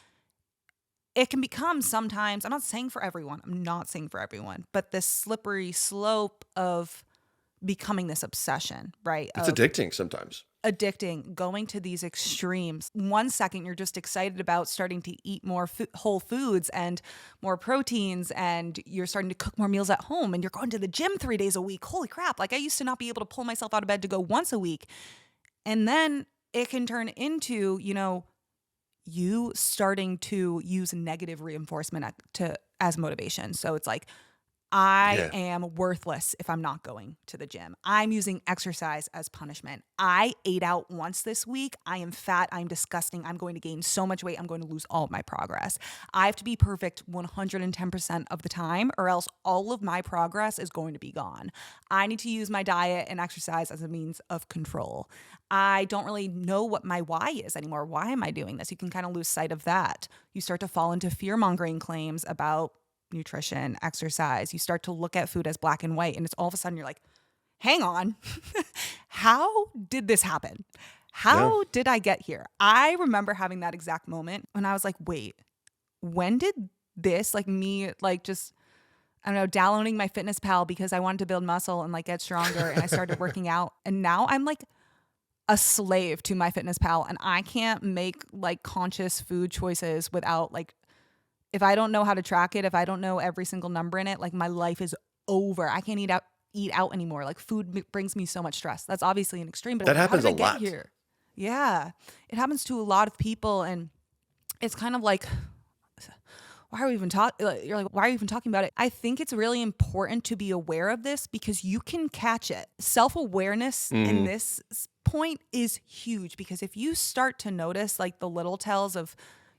it can become sometimes, I'm not saying for everyone, but this slippery slope of becoming this obsession, right? It's Of addicting sometimes. addicting, going to these extremes. One second you're just excited about starting to eat more whole foods and more proteins, and you're starting to cook more meals at home, and you're going to the gym 3 days a week. Holy crap. Like I used to not be able to pull myself out of bed to go once a week. And then it can turn into, you starting to use negative reinforcement as motivation. So it's like, I Yeah. am worthless if I'm not going to the gym. I'm using exercise as punishment. I ate out once this week. I am fat. I'm disgusting. I'm going to gain so much weight. I'm going to lose all of my progress. I have to be perfect 110% of the time, or else all of my progress is going to be gone. I need to use my diet and exercise as a means of control. I don't really know what my why is anymore. Why am I doing this? You can kind of lose sight of that. You start to fall into fear-mongering claims about nutrition, exercise. You start to look at food as black and white, and it's all of a sudden you're like, hang on, how did this happen? Yeah. How did I get here? I remember having that exact moment when I was like, wait, when did this, like me, like just, I don't know, downloading my Fitness Pal because I wanted to build muscle and like get stronger, and I started working out, and now I'm like a slave to my Fitness Pal, and I can't make like conscious food choices without like, if I don't know how to track it, if I don't know every single number in it, like my life is over. I can't eat out anymore. Like food brings me so much stress. That's obviously an extreme, but That how happens did a I get lot. here? Yeah. It happens to a lot of people, and it's kind of like, why are we even talking? You're like, why are you even talking about it? I think it's really important to be aware of this because you can catch it. Self-awareness in this point is huge, because if you start to notice like the little tells of,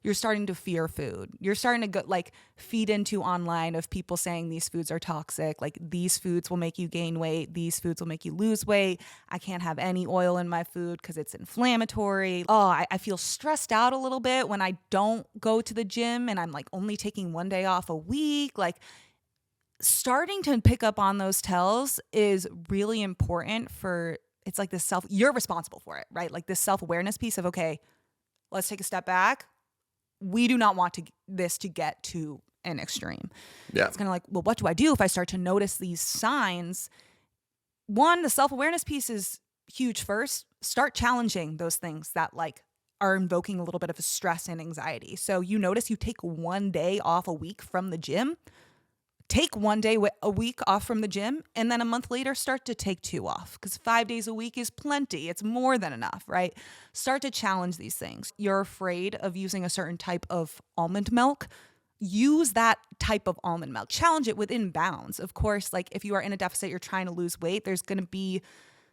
you're starting to fear food. You're starting to go like feed into online of people saying these foods are toxic. Like these foods will make you gain weight. These foods will make you lose weight. I can't have any oil in my food because it's inflammatory. Oh, I feel stressed out a little bit when I don't go to the gym and I'm like only taking 1 day off a week. Like starting to pick up on those tells is really important for, it's like this you're responsible for it, right? Like this self-awareness piece of, okay, let's take a step back. We do not want this to get to an extreme. Yeah. It's kind of like, well, what do I do if I start to notice these signs? One, the self-awareness piece is huge first. Start challenging those things that like are invoking a little bit of stress and anxiety. So you notice you take 1 day off a week from the gym. Take 1 day a week off from the gym, and then a month later start to take 2 off, because 5 days a week is plenty. It's more than enough, right? Start to challenge these things. You're afraid of using a certain type of almond milk. Use that type of almond milk. Challenge it within bounds. Of course, like if you are in a deficit, you're trying to lose weight, there's going to be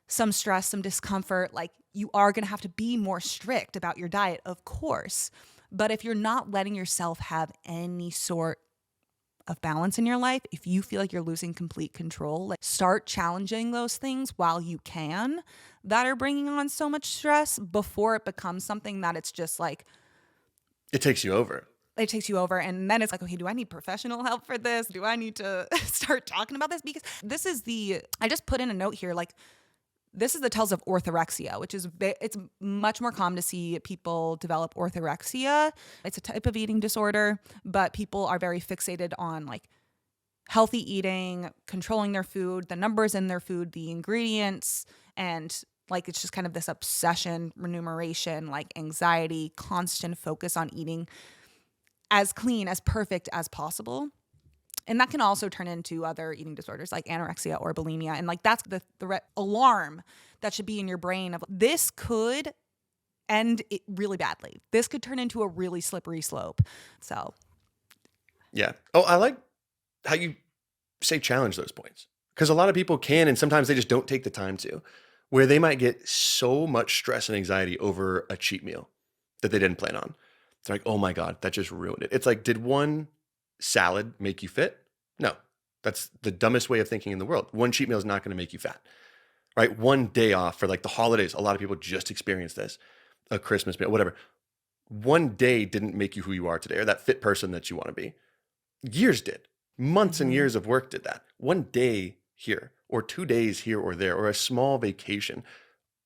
some stress, some discomfort. Like you are going to have to be more strict about your diet, of course. But if you're not letting yourself have any sort of balance in your life, if you feel like you're losing complete control, like start challenging those things while you can that are bringing on so much stress before it becomes something that it's just like, It takes you over. it takes you over. And then it's like, okay, do I need professional help for this? Do I need to start talking about this? Because this is I just put in a note here, like, this is the tells of orthorexia, which is, it's much more common to see people develop orthorexia. It's a type of eating disorder, but people are very fixated on like healthy eating, controlling their food, the numbers in their food, the ingredients, and like it's just kind of this obsession, remuneration, like anxiety, constant focus on eating as clean, as perfect as possible. And that can also turn into other eating disorders like anorexia or bulimia. And like that's the alarm that should be in your brain of, this could end it really badly. This could turn into a really slippery slope. So Yeah. Oh, I like how you say challenge those points, because a lot of people can, and sometimes they just don't take the time to, where they might get so much stress and anxiety over a cheat meal that they didn't plan on. It's like, oh my God, that just ruined it. It's like, did one salad make you fit? No, that's the dumbest way of thinking in the world. One cheat meal is not going to make you fat, right? 1 day off for like the holidays. A lot of people just experience this, a Christmas meal, whatever. 1 day didn't make you who you are today, or that fit person that you want to be. Years did. Months and years of work did that. 1 day here, or 2 days here or there, or a small vacation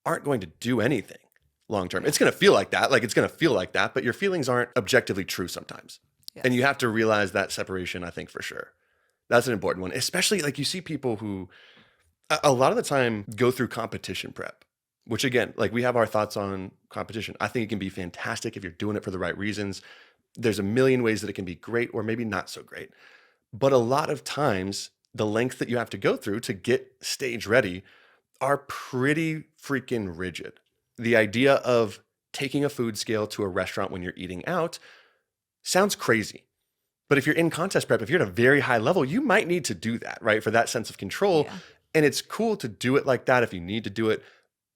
aren't going to do anything long term. It's going to feel like that. Like it's going to feel like that, but your feelings aren't objectively true sometimes. Yes. And you have to realize that separation, I think, for sure. That's an important one, especially like you see people who a lot of the time go through competition prep, which again, like we have our thoughts on competition. I think it can be fantastic if you're doing it for the right reasons. There's a million ways that it can be great or maybe not so great. But a lot of times, the length that you have to go through to get stage ready are pretty freaking rigid. The idea of taking a food scale to a restaurant when you're eating out sounds crazy. But if you're in contest prep, if you're at a very high level, you might need to do that, right? For that sense of control. Yeah. And it's cool to do it like that if you need to do it.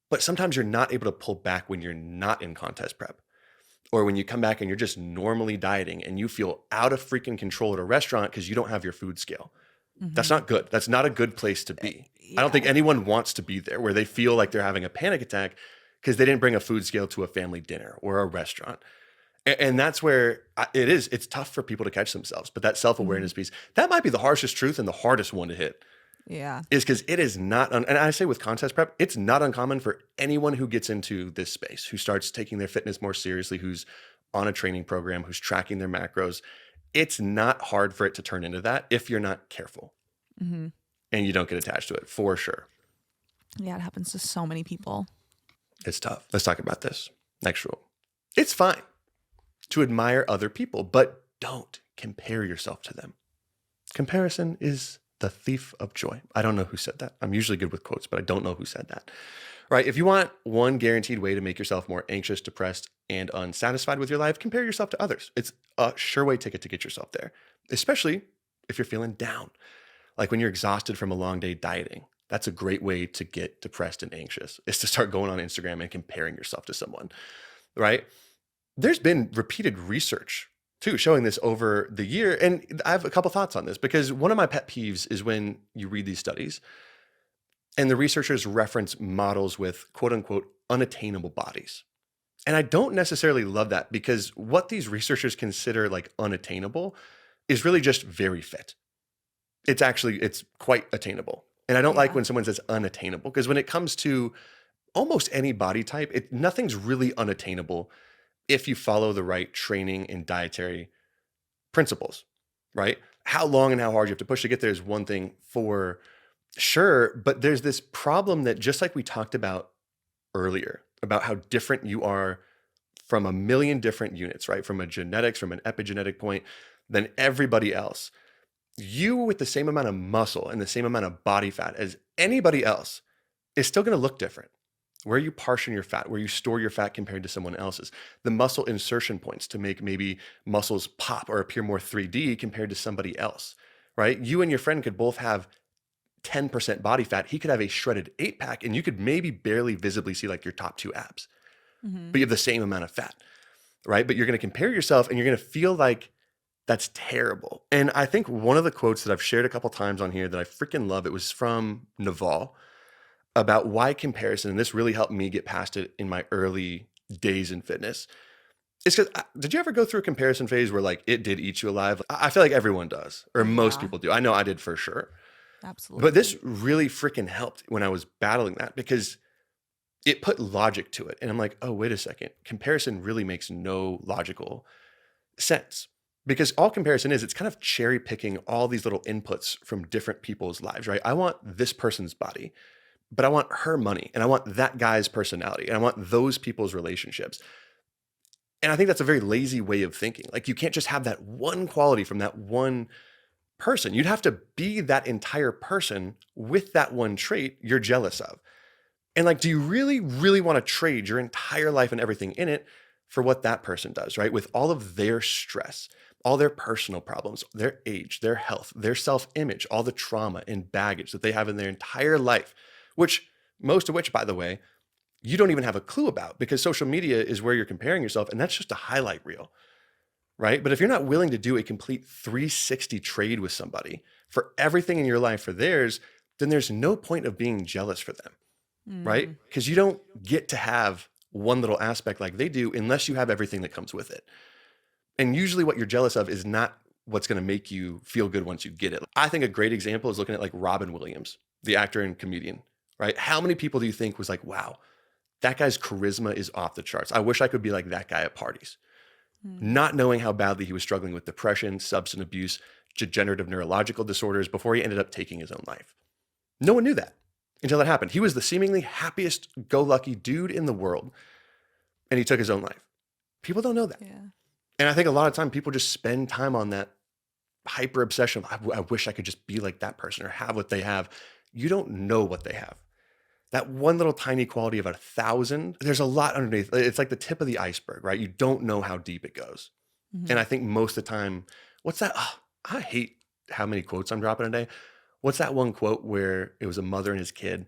But sometimes you're not able to pull back when you're not in contest prep. Or when you come back and you're just normally dieting and you feel out of freaking control at a restaurant because you don't have your food scale. That's not good. That's not a good place to be. I don't think anyone wants to be there where they feel like they're having a panic attack because they didn't bring a food scale to a family dinner or a restaurant. And that's where it's tough for people to catch themselves. But that self-awareness piece, that might be the harshest truth and the hardest one to hit. Yeah. Is because it is not, and I say with contest prep, it's not uncommon for anyone who gets into this space, who starts taking their fitness more seriously, who's on a training program, who's tracking their macros. It's not hard for it to turn into that if you're not careful and you don't get attached to it, for sure. Yeah, it happens to so many people. It's tough. Let's talk about this. Next rule. It's fine to admire other people, but don't compare yourself to them. Comparison is the thief of joy. I don't know who said that. I'm usually good with quotes, but I don't know who said that. Right? If you want one guaranteed way to make yourself more anxious, depressed, and unsatisfied with your life, compare yourself to others. It's a sure way ticket to get yourself there, especially if you're feeling down. Like when you're exhausted from a long day dieting, that's a great way to get depressed and anxious, is to start going on Instagram and comparing yourself to someone, right? There's been repeated research too, showing this over the year. And I have a couple thoughts on this because one of my pet peeves is when you read these studies and the researchers reference models with quote unquote unattainable bodies. And I don't necessarily love that because what these researchers consider like unattainable is really just very fit. It's quite attainable. And I don't like when someone says unattainable because when it comes to almost any body type, nothing's really unattainable if you follow the right training and dietary principles, right? How long and how hard you have to push to get there is one thing for sure, but there's this problem that just like we talked about earlier, about how different you are from a million different units, right? From a genetics, from an epigenetic point, than everybody else. You with the same amount of muscle and the same amount of body fat as anybody else is still going to look different. Where you portion your fat, where you store your fat compared to someone else's, the muscle insertion points to make maybe muscles pop or appear more 3D compared to somebody else, right? You and your friend could both have 10% body fat. He could have a shredded 8-pack and you could maybe barely visibly see like your top 2 abs, but you have the same amount of fat, right? But you're going to compare yourself and you're going to feel like that's terrible. And I think one of the quotes that I've shared a couple times on here that I freaking love, it was from Naval, about why comparison, and this really helped me get past it in my early days in fitness. It's because, did you ever go through a comparison phase where like it did eat you alive? I feel like everyone does, or most people do. I know I did for sure. Absolutely. But this really freaking helped when I was battling that because it put logic to it. And I'm like, oh, wait a second. Comparison really makes no logical sense. Because all comparison is, it's kind of cherry picking all these little inputs from different people's lives, right? I want this person's body, but I want her money and I want that guy's personality and I want those people's relationships. And I think that's a very lazy way of thinking. Like you can't just have that one quality from that one person. You'd have to be that entire person with that one trait you're jealous of. And like, do you really, really want to trade your entire life and everything in it for what that person does, right? With all of their stress, all their personal problems, their age, their health, their self-image, all the trauma and baggage that they have in their entire life, most of which, by the way, you don't even have a clue about because social media is where you're comparing yourself and that's just a highlight reel, right? But if you're not willing to do a complete 360 trade with somebody for everything in your life for theirs, then there's no point of being jealous for them, right? Because you don't get to have one little aspect like they do unless you have everything that comes with it. And usually what you're jealous of is not what's going to make you feel good once you get it. I think a great example is looking at like Robin Williams, the actor and comedian, right? How many people do you think was like, wow, that guy's charisma is off the charts. I wish I could be like that guy at parties. not knowing how badly he was struggling with depression, substance abuse, degenerative neurological disorders before he ended up taking his own life. No one knew that until it happened. He was the seemingly happiest go lucky dude in the world, and he took his own life. People don't know that. Yeah. And I think a lot of time people just spend time on that hyper obsession of, I wish I could just be like that person or have what they have. You don't know what they have. That one little tiny quality of 1,000, there's a lot underneath. It's like the tip of the iceberg, right? You don't know how deep it goes. Mhm. And I think most of the time, what's that? Oh, I hate how many quotes I'm dropping a day. What's that one quote where it was a mother and his kid,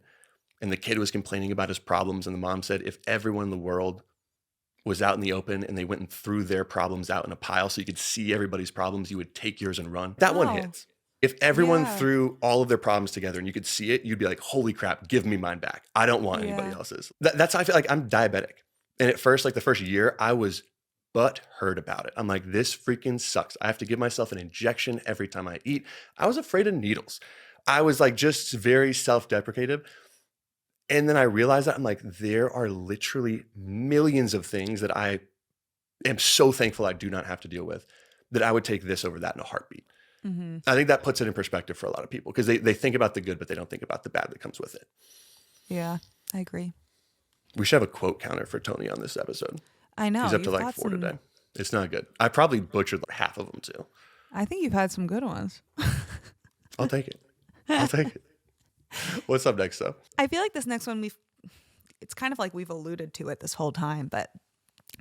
and the kid was complaining about his problems, and the mom said, if everyone in the world was out in the open and they went and threw their problems out in a pile so you could see everybody's problems, you would take yours and run. That one Wow. hits. If everyone Yeah. threw all of their problems together and you could see it, you'd be like, holy crap, give me mine back. I don't want anybody Yeah. else's. That's how I feel. Like I'm diabetic. And at first, like the first year, I was butthurt about it. I'm like, this freaking sucks. I have to give myself an injection every time I eat. I was afraid of needles. I was like just very self-deprecative. And then I realized that I'm like, there are literally millions of things that I am so thankful I do not have to deal with, that I would take this over that in a heartbeat. Mm-hmm. I think that puts it in perspective for a lot of people because they think about the good, but they don't think about the bad that comes with it. Yeah, I agree. We should have a quote counter for Tony on this episode. I know. He's up to you've like got 4 some- today. It's not good. I probably butchered like half of them too. I think you've had some good ones. I'll take it. I'll take it. What's up next though? I feel like this next one it's kind of like we've alluded to it this whole time, but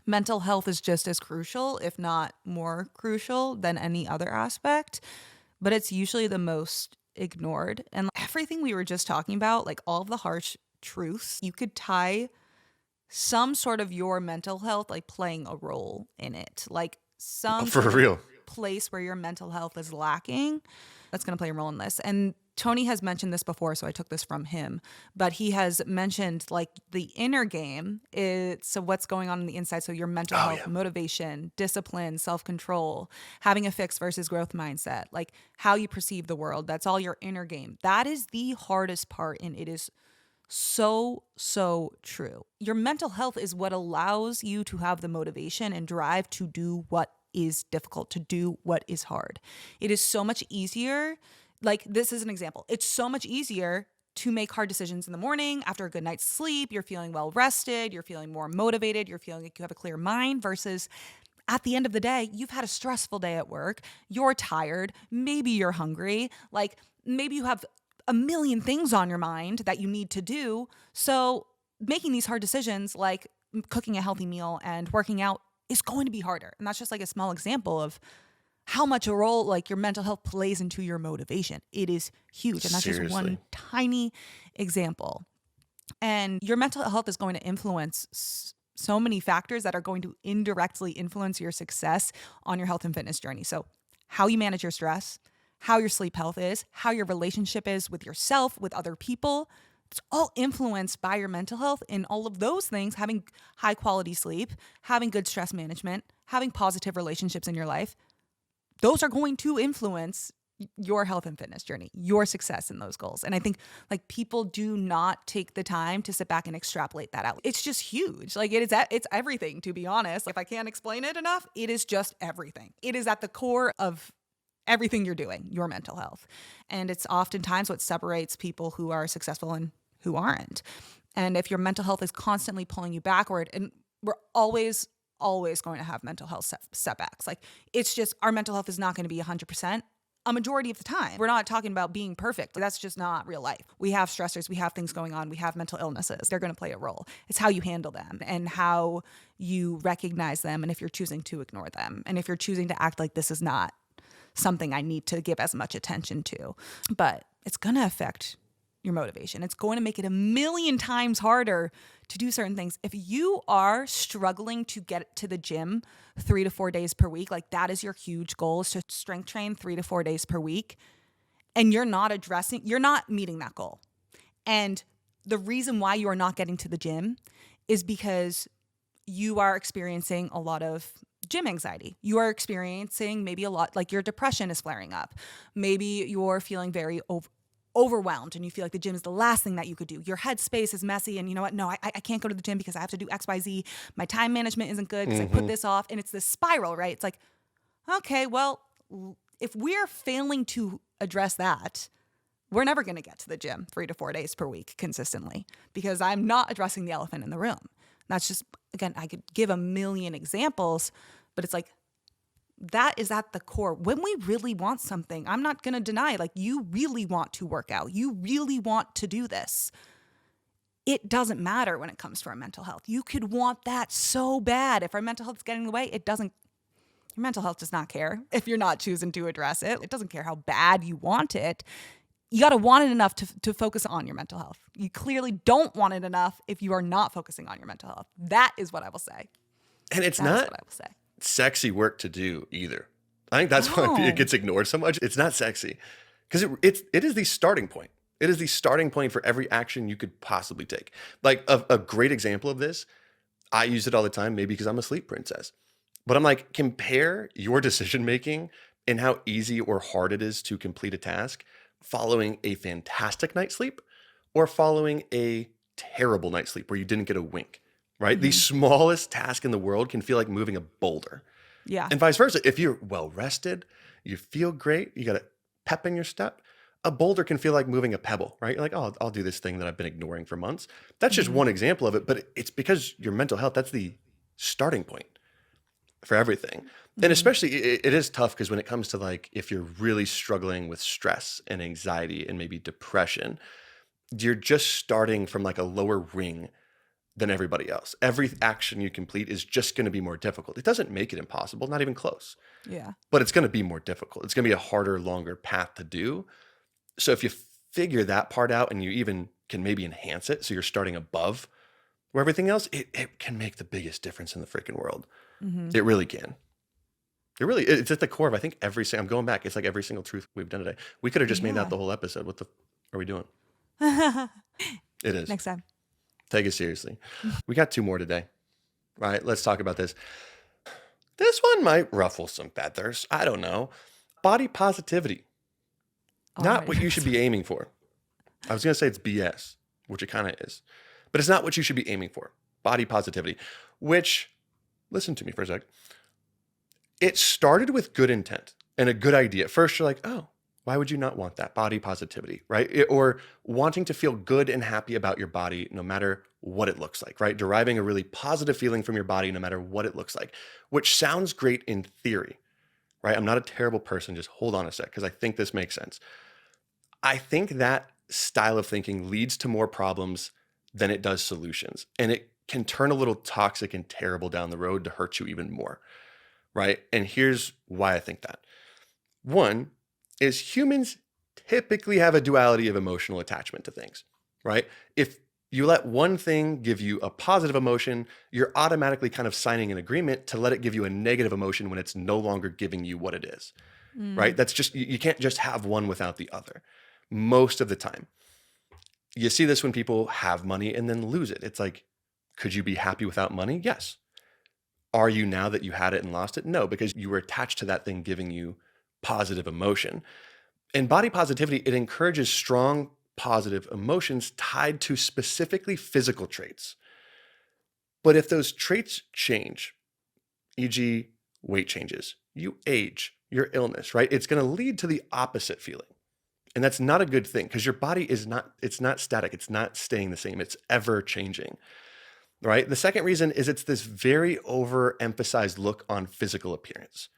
mental health is just as crucial, if not more crucial than any other aspect, but it's usually the most ignored. And everything we were just talking about, like all of the harsh truths, you could tie some sort of your mental health like playing a role in it. Like some For sort of real. place where your mental health is lacking, that's going to play a role in this. And Tony has mentioned this before, so I took this from him, but he has mentioned like the inner game is so what's going on the inside. So your mental health, motivation, discipline, self-control, having a fixed versus growth mindset, like how you perceive the world. That's all your inner game. That is the hardest part. And it is so true. Your mental health is what allows you to have the motivation and drive to do what is difficult, to do what is hard. It is so much easier. Like this is an example. It's so much easier to make hard decisions in the morning after a good night's sleep. You're feeling well rested. You're feeling more motivated. You're feeling like you have a clear mind versus at the end of the day, you've had a stressful day at work. You're tired. Maybe you're hungry. Like maybe you have a million things on your mind that you need to do. So making these hard decisions like cooking a healthy meal and working out is going to be harder. And that's just like a small example of how much a role like your mental health plays into your motivation. It is huge. And that's just one tiny example. And your mental health is going to influence so many factors that are going to indirectly influence your success on your health and fitness journey. So how you manage your stress, how your sleep health is, how your relationship is with yourself, with other people. It's all influenced by your mental health, and all of those things, having high quality sleep, having good stress management, having positive relationships in your life, those are going to influence your health and fitness journey, your success in those goals. And I think like people do not take the time to sit back and extrapolate that out. It's just huge. Like it's everything, to be honest. If I can't explain it enough, it is just everything. It is at the core of everything you're doing, your mental health. And it's oftentimes what separates people who are successful and who aren't. And if your mental health is constantly pulling you backward, and we're always going to have mental health setbacks. Like it's just our mental health is not going to be 100% a majority of the time. We're not talking about being perfect. That's just not real life. We have stressors, we have things going on, we have mental illnesses. They're going to play a role. It's how you handle them and how you recognize them, and if you're choosing to ignore them, and if you're choosing to act like this is not something I need to give as much attention to. But it's going to affect your motivation. It's going to make it a million times harder to do certain things. If you are struggling to get to the gym 3 to 4 days per week, like that is your huge goal, is to strength train 3 to 4 days per week, and you're not meeting that goal. And the reason why you are not getting to the gym is because you are experiencing a lot of gym anxiety. You are experiencing maybe a lot, like your depression is flaring up. Maybe you're feeling very overwhelmed and you feel like the gym is the last thing that you could do. Your headspace is messy and you know what? No, I can't go to the gym because I have to do X, Y, Z. My time management isn't good because I put this off. And it's this spiral, right? It's like, okay, well, if we're failing to address that, we're never going to get to the gym 3 to 4 days per week consistently because I'm not addressing the elephant in the room. That's just, again, I could give a million examples, but it's like, that is at the core. When we really want something, I'm not going to deny, like, you really want to work out. You really want to do this. It doesn't matter when it comes to our mental health. You could want that so bad. If our mental health is getting in the way, your mental health does not care if you're not choosing to address it. It doesn't care how bad you want it. You got to want it enough to focus on your mental health. You clearly don't want it enough if you are not focusing on your mental health. That is what I will say. And it's That is not what I will say. sexy work to do either. I think that's why No. it gets ignored so much. It's not sexy because it is the starting point. It is the starting point for every action you could possibly take. Like a great example of this, I use it all the time, maybe because I'm a sleep princess. But I'm like, compare your decision making and how easy or hard it is to complete a task following a fantastic night's sleep or following a terrible night's sleep where you didn't get a wink, right? The smallest task in the world can feel like moving a boulder. Yeah. And vice versa. If you're well rested, you feel great, you got a pep in your step, a boulder can feel like moving a pebble, right? You're like, oh, I'll do this thing that I've been ignoring for months. That's just one example of it, but it's because your mental health, that's the starting point for everything. And especially it is tough because when it comes to like, if you're really struggling with stress and anxiety and maybe depression, you're just starting from like a lower ring than everybody else. Every action you complete is just going to be more difficult. It doesn't make it impossible, not even close, Yeah. but it's going to be more difficult. It's going to be a harder, longer path to do. So if you figure that part out and you even can maybe enhance it, so you're starting above where everything else, it can make the biggest difference in the freaking world. It really can. It's at the core of, I think, I'm going back. It's like every single truth we've done today. We could have just made that the whole episode. What the are we doing? It is. Next time. Take it seriously. We got 2 more today. All right, let's talk about this. This one might ruffle some feathers. I don't know. Body positivity. Not what you should be aiming for. I was going to say it's BS, which it kind of is. But it's not what you should be aiming for. Body positivity, which, listen to me for a sec. It started with good intent and a good idea. First, you're like, oh, why would you not want that? Body positivity, right? Or wanting to feel good and happy about your body no matter what it looks like, right? Deriving a really positive feeling from your body no matter what it looks like, which sounds great in theory, right? I'm not a terrible person. Just hold on a sec because I think this makes sense. I think that style of thinking leads to more problems than it does solutions. And it can turn a little toxic and terrible down the road to hurt you even more, right? And here's why I think that. One is humans typically have a duality of emotional attachment to things, right? If you let one thing give you a positive emotion, you're automatically kind of signing an agreement to let it give you a negative emotion when it's no longer giving you what it is, right? That's just, you can't just have one without the other most of the time. You see this when people have money and then lose it. It's like, could you be happy without money? Yes. Are you now that you had it and lost it? No, because you were attached to that thing giving you positive emotion. And body positivity, it encourages strong positive emotions tied to specifically physical traits. But if those traits change, e.g. weight changes, you age, your illness, right? It's going to lead to the opposite feeling. And that's not a good thing because your body it's not static. It's not staying the same. It's ever changing, right? The second reason is it's this very overemphasized look on physical appearance,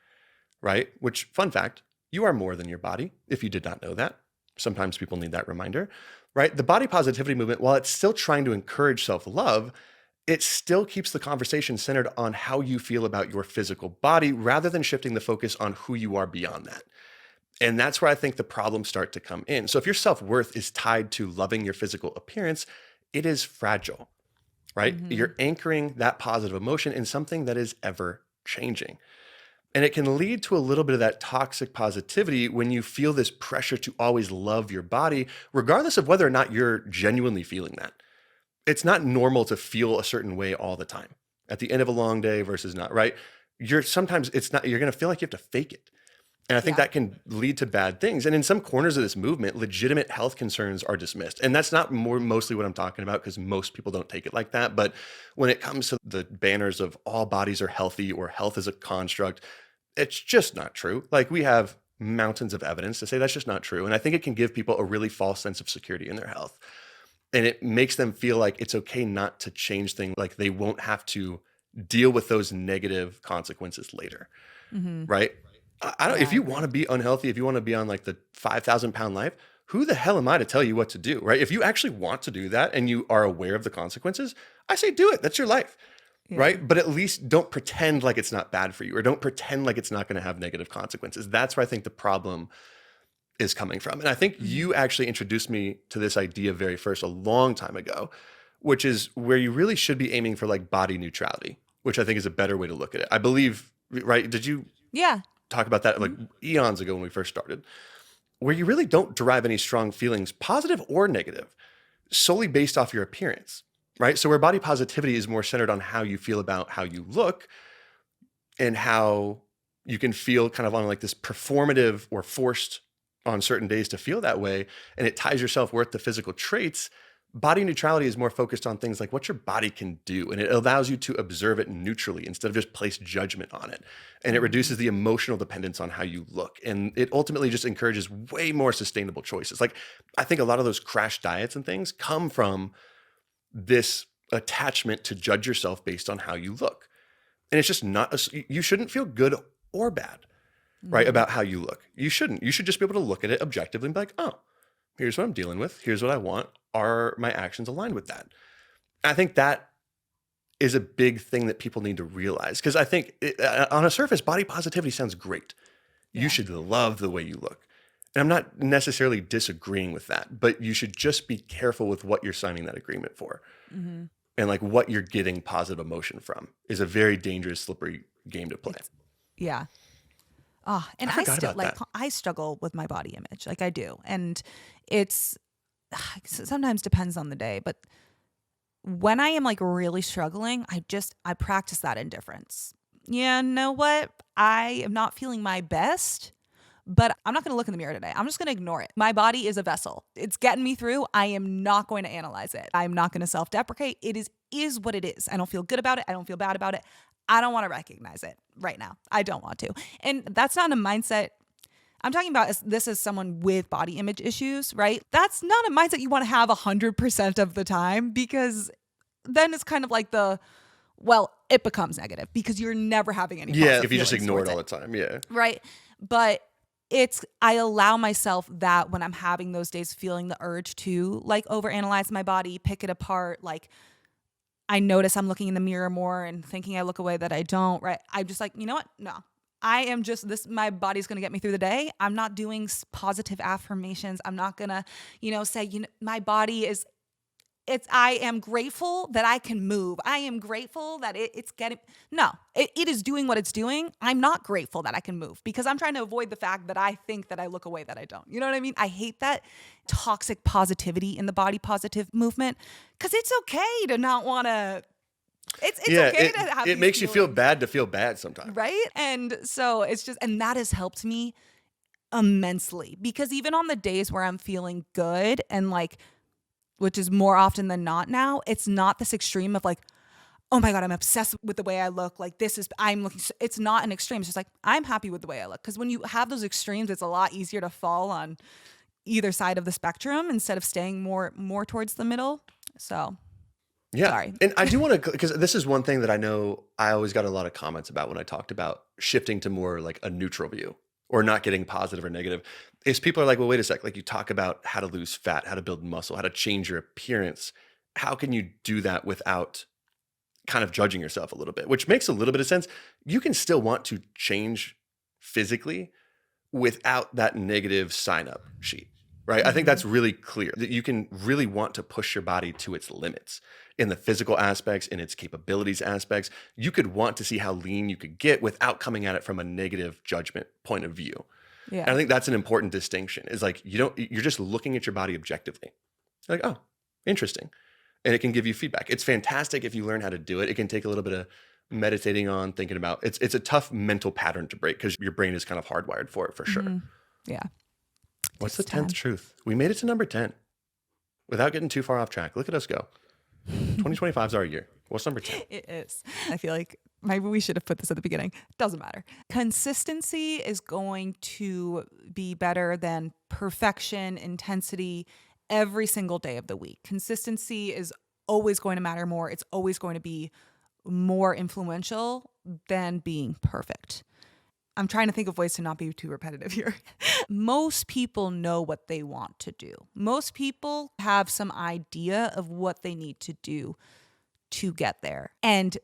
right? Which, fun fact, you are more than your body, if you did not know that. Sometimes people need that reminder, right? The body positivity movement, while it's still trying to encourage self-love, it still keeps the conversation centered on how you feel about your physical body rather than shifting the focus on who you are beyond that. And that's where I think the problems start to come in. So if your self-worth is tied to loving your physical appearance, it is fragile, right? You're anchoring that positive emotion in something that is ever changing. And it can lead to a little bit of that toxic positivity when you feel this pressure to always love your body, regardless of whether or not you're genuinely feeling that. It's not normal to feel a certain way all the time at the end of a long day versus not, right? You're going to feel like you have to fake it. And I think Yeah. that can lead to bad things. And in some corners of this movement, legitimate health concerns are dismissed. And that's not mostly what I'm talking about, because most people don't take it like that. But when it comes to the banners of all bodies are healthy or health is a construct, it's just not true. Like, we have mountains of evidence to say that's just not true. And I think it can give people a really false sense of security in their health. And it makes them feel like it's okay not to change things, like they won't have to deal with those negative consequences later. Mm-hmm. Right? I don't, Yeah, if I you agree. want to be unhealthy, if you want to be on like the 5,000 pound life, who the hell am I to tell you what to do? Right? If you actually want to do that and you are aware of the consequences, I say do it. That's your life. Yeah. Right? But at least don't pretend like it's not bad for you, or don't pretend like it's not going to have negative consequences. That's where I think the problem is coming from. And I think you actually introduced me to this idea very first a long time ago, which is where you really should be aiming for like body neutrality, which I think is a better way to look at it. I believe, right? Did you Yeah. talk about that like eons ago when we first started, where you really don't derive any strong feelings, positive or negative, solely based off your appearance, right? So where body positivity is more centered on how you feel about how you look, and how you can feel kind of on like this performative or forced on certain days to feel that way, and it ties your self-worth to physical traits. Body neutrality is more focused on things like what your body can do, and it allows you to observe it neutrally instead of just place judgment on it. And it reduces the emotional dependence on how you look. And it ultimately just encourages way more sustainable choices. Like, I think a lot of those crash diets and things come from this attachment to judge yourself based on how you look. And it's just not, you shouldn't feel good or bad, right, about how you look. You shouldn't. You should just be able to look at it objectively and be like, oh, here's what I'm dealing with. Here's what I want. Are my actions aligned with that? I think that is a big thing that people need to realize, because I think on a surface, body positivity sounds great. You Yeah. should love the way you look. And I'm not necessarily disagreeing with that, but you should just be careful with what you're signing that agreement for. Mm-hmm. And like what you're getting positive emotion from is a very dangerous, slippery game to play. Yeah. Oh, and I I forgot still about like that. I struggle with my body image. Like, I do. And it's sometimes depends on the day, but when I am like really struggling, I practice that indifference. You know what? I am not feeling my best, but I'm not going to look in the mirror today. I'm just going to ignore it. My body is a vessel. It's getting me through. I am not going to analyze it. I'm not going to self-deprecate. It is what it is. I don't feel good about it. I don't feel bad about it. I don't want to recognize it right now. I don't want to. And that's not a mindset. I'm talking about this as someone with body image issues, right? That's not a mindset you want to have 100% of the time, because then it's kind of like it becomes negative because you're never having any Yeah, positive if you just feelings ignore it towards all the time. Yeah. right? But I allow myself that when I'm having those days, feeling the urge to like overanalyze my body, pick it apart. Like, I notice I'm looking in the mirror more and thinking I look away that I don't, right? I'm just like, you know what? No, I am just my body's going to get me through the day. I'm not doing positive affirmations. I'm not going to, say, my body is, I am grateful that I can move. I am grateful that it's getting, no, it is doing what it's doing. I'm not grateful that I can move because I'm trying to avoid the fact that I think that I look away that I don't. You know what I mean? I hate that toxic positivity in the body positive movement, because it's okay to not want to, it's okay to have it these makes you feel feelings, bad to feel bad sometimes. right? And so it's just, and that has helped me immensely, because even on the days where I'm feeling good and like, which is more often than not now, it's not this extreme of like, oh my God, I'm obsessed with the way I look. Like, it's not an extreme. It's just like, I'm happy with the way I look. Because when you have those extremes, it's a lot easier to fall on either side of the spectrum instead of staying more towards the middle. So, Yeah. sorry. And I do want to, because this is one thing that I know I always got a lot of comments about when I talked about shifting to more like a neutral view or not getting positive or negative, is people are like, well, wait a sec. Like, you talk about how to lose fat, how to build muscle, how to change your appearance. How can you do that without kind of judging yourself a little bit, which makes a little bit of sense. You can still want to change physically without that negative sign up sheet, right? I think that's really clear, that you can really want to push your body to its limits in the physical aspects, in its capabilities aspects. You could want to see how lean you could get without coming at it from a negative judgment point of view. Yeah. And I think that's an important distinction, is like, you're just looking at your body objectively. Like, oh, interesting. And it can give you feedback. It's fantastic if you learn how to do it. It can take a little bit of meditating on, thinking about. It's a tough mental pattern to break because your brain is kind of hardwired for it for sure. Yeah. What's the Takes 10th time. truth? We made it to number 10 without getting too far off track. Look at us go. 2025 is our year. What's number 10? It is. I feel like maybe we should have put this at the beginning. Doesn't matter. Consistency is going to be better than perfection, intensity every single day of the week. Consistency is always going to matter more. It's always going to be more influential than being perfect. I'm trying to think of ways to not be too repetitive here. Most people know what they want to do. Most people have some idea of what they need to do to get there. And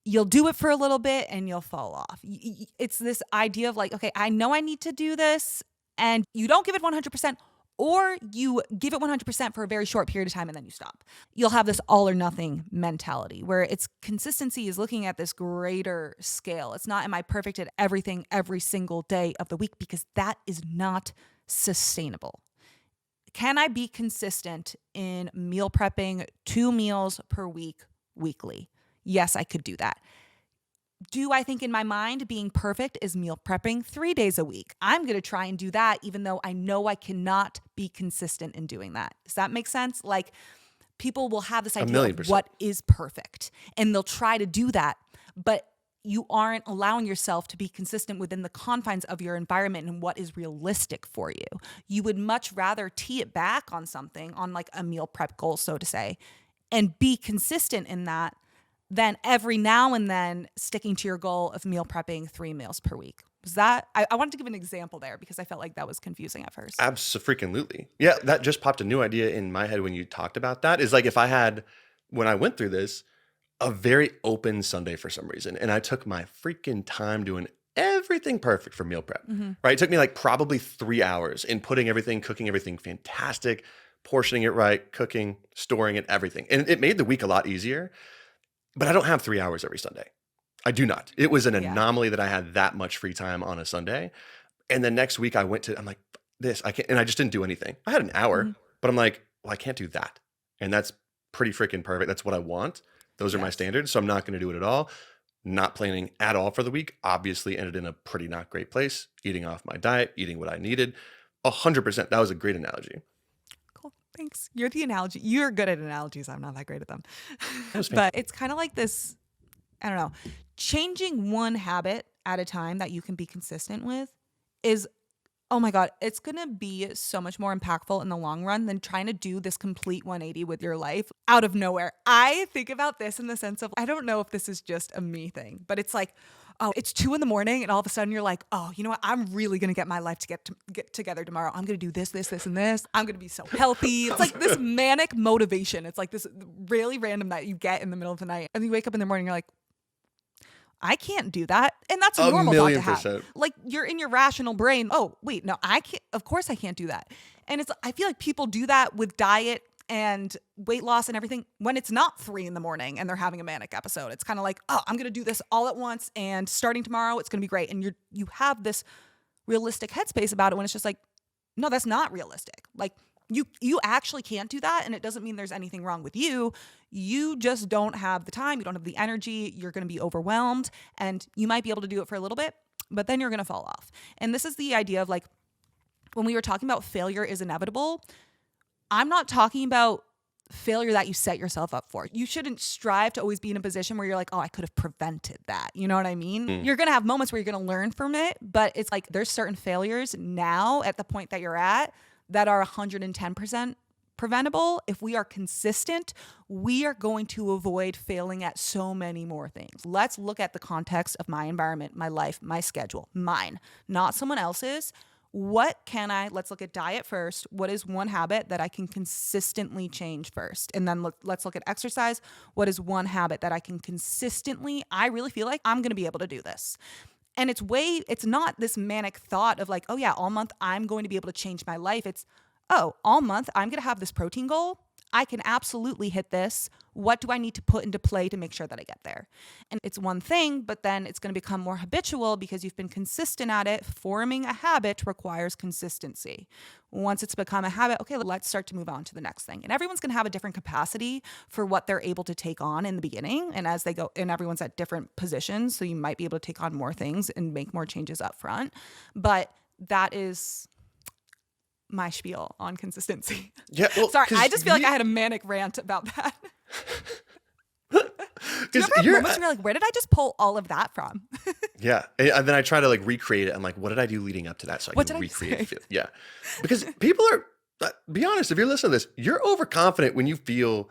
you'll do it for a little bit and you'll fall off. It's this idea of like, okay, I know I need to do this, and you don't give it 100%, or you give it 100% for a very short period of time and then you stop. You'll have this all or nothing mentality where it's consistency is looking at this greater scale. It's not, am I perfect at everything every single day of the week? Because that is not sustainable. Can I be consistent in meal prepping 2 meals per week, weekly? Yes, I could do that. Do I think in my mind being perfect is meal prepping 3 days a week? I'm going to try and do that even though I know I cannot be consistent in doing that. Does that make sense? Like, people will have this idea of what is perfect and they'll try to do that, but you aren't allowing yourself to be consistent within the confines of your environment and what is realistic for you. You would much rather tee it back on something, on like a meal prep goal, so to say, and be consistent in that than every now and then sticking to your goal of meal prepping 3 meals per week. Was that, I wanted to give an example there because I felt like that was confusing at first. Absolutely. Yeah, that just popped a new idea in my head when you talked about that. Is like if I had, when I went through this, a very open Sunday for some reason, and I took my freaking time doing everything perfect for meal prep, right? It took me like probably 3 hours in putting everything, cooking everything fantastic, portioning it right, cooking, storing it, everything. And it made the week a lot easier. But I don't have 3 hours every Sunday. I do not. It was an anomaly that I had that much free time on a Sunday. And the next week I'm like, I can't, and I just didn't do anything. I had an hour, but I'm like, well, I can't do that. And that's pretty freaking perfect. That's what I want. Those are my standards. So I'm not going to do it at all. Not planning at all for the week. Obviously ended in a pretty not great place. Eating off my diet, eating what I needed. 100%. That was a great analogy. Thanks. You're the analogy. You're good at analogies. I'm not that great at them. But it's kind of like this, I don't know, changing one habit at a time that you can be consistent with is, oh my God, it's going to be so much more impactful in the long run than trying to do this complete 180 with your life out of nowhere. I think about this in the sense of, I don't know if this is just a me thing, but it's like, oh, it's 2 a.m. and all of a sudden you're like, oh, you know what? I'm really going to get my life to get together tomorrow. I'm going to do this, this, this, and this. I'm going to be so healthy. It's like this manic motivation. It's like this really random that you get in the middle of the night. And you wake up in the morning, you're like, I can't do that. And that's a normal thought to have. Like, you're in your rational brain. Oh, wait, no, I can't. Of course I can't do that. And I feel like people do that with diet and weight loss and everything when it's not 3 a.m. and they're having a manic episode. It's kind of like, oh, I'm going to do this all at once and starting tomorrow, it's going to be great. And you have this realistic headspace about it when it's just like, no, that's not realistic. Like, you actually can't do that. And it doesn't mean there's anything wrong with you. You just don't have the time. You don't have the energy. You're going to be overwhelmed, and you might be able to do it for a little bit, but then you're going to fall off. And this is the idea of like, when we were talking about failure is inevitable, I'm not talking about failure that you set yourself up for. You shouldn't strive to always be in a position where you're like, oh, I could have prevented that. You know what I mean? You're going to have moments where you're going to learn from it, but it's like there's certain failures now at the point that you're at that are 110% preventable. If we are consistent, we are going to avoid failing at so many more things. Let's look at the context of my environment, my life, my schedule, mine, not someone else's. Let's look at diet first. What is one habit that I can consistently change first? And then let's look at exercise. What is one habit that I can consistently, I really feel like I'm going to be able to do this. And it's not this manic thought of like, oh yeah, all month I'm going to be able to change my life. It's, oh, all month I'm going to have this protein goal. I can absolutely hit this. What do I need to put into play to make sure that I get there? And it's one thing, but then it's going to become more habitual because you've been consistent at it. Forming a habit requires consistency. Once it's become a habit, okay, let's start to move on to the next thing. And everyone's going to have a different capacity for what they're able to take on in the beginning. And as they go, and everyone's at different positions. So you might be able to take on more things and make more changes up front. But that is my spiel on consistency. Yeah, well, sorry, I just feel like I had a manic rant about that. Do you ever have moments where you're like, where did I just pull all of that from? Yeah. And then I try to like recreate it. I'm like, what did I do leading up to that? So I can recreate it. Yeah. Because people are, be honest, if you're listening to this, you're overconfident when you feel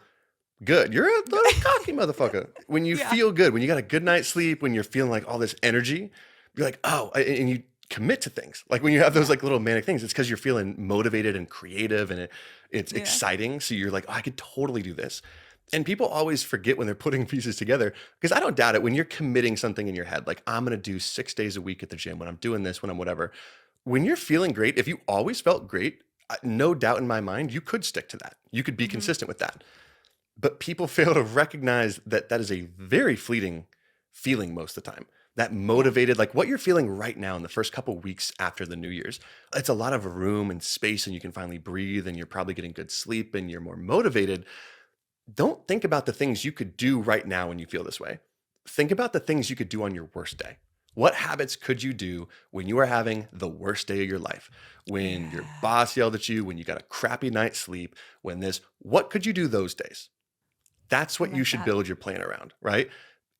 good. You're a little cocky motherfucker. When you feel good, when you got a good night's sleep, when you're feeling like all this energy, you're like, oh, and you commit to things. Like when you have those like little manic things, it's because you're feeling motivated and creative and it's exciting. So you're like, oh, I could totally do this. And people always forget when they're putting pieces together, because I don't doubt it. When you're committing something in your head, like I'm going to do 6 days a week at the gym, when I'm doing this, when I'm whatever, when you're feeling great, if you always felt great, no doubt in my mind, you could stick to that. You could be consistent with that. But people fail to recognize that that is a very fleeting feeling most of the time. That motivated, like what you're feeling right now in the first couple weeks after the New Year's, it's a lot of room and space and you can finally breathe and you're probably getting good sleep and you're more motivated. Don't think about the things you could do right now when you feel this way. Think about the things you could do on your worst day. What habits could you do when you are having the worst day of your life? When your boss yelled at you, when you got a crappy night's sleep, what could you do those days? That's what you should build your plan around, right?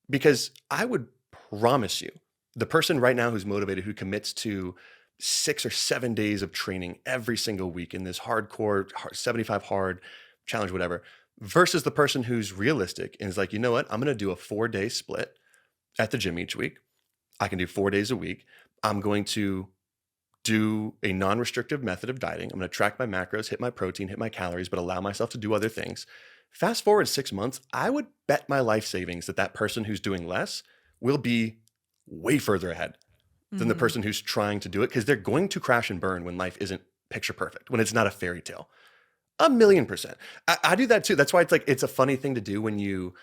Because I would promise you, the person right now who's motivated, who commits to 6 or 7 days of training every single week in this hardcore 75 hard challenge, whatever, versus the person who's realistic and is like, you know what? I'm going to do a 4-day split at the gym each week. I can do 4 days a week. I'm going to do a non-restrictive method of dieting. I'm going to track my macros, hit my protein, hit my calories, but allow myself to do other things. Fast forward 6 months, I would bet my life savings that that person who's doing less will be way further ahead than the person who's trying to do it, because they're going to crash and burn when life isn't picture perfect, when it's not a fairy tale. 1,000,000%. I do that too. That's why it's like, it's a funny thing to do when you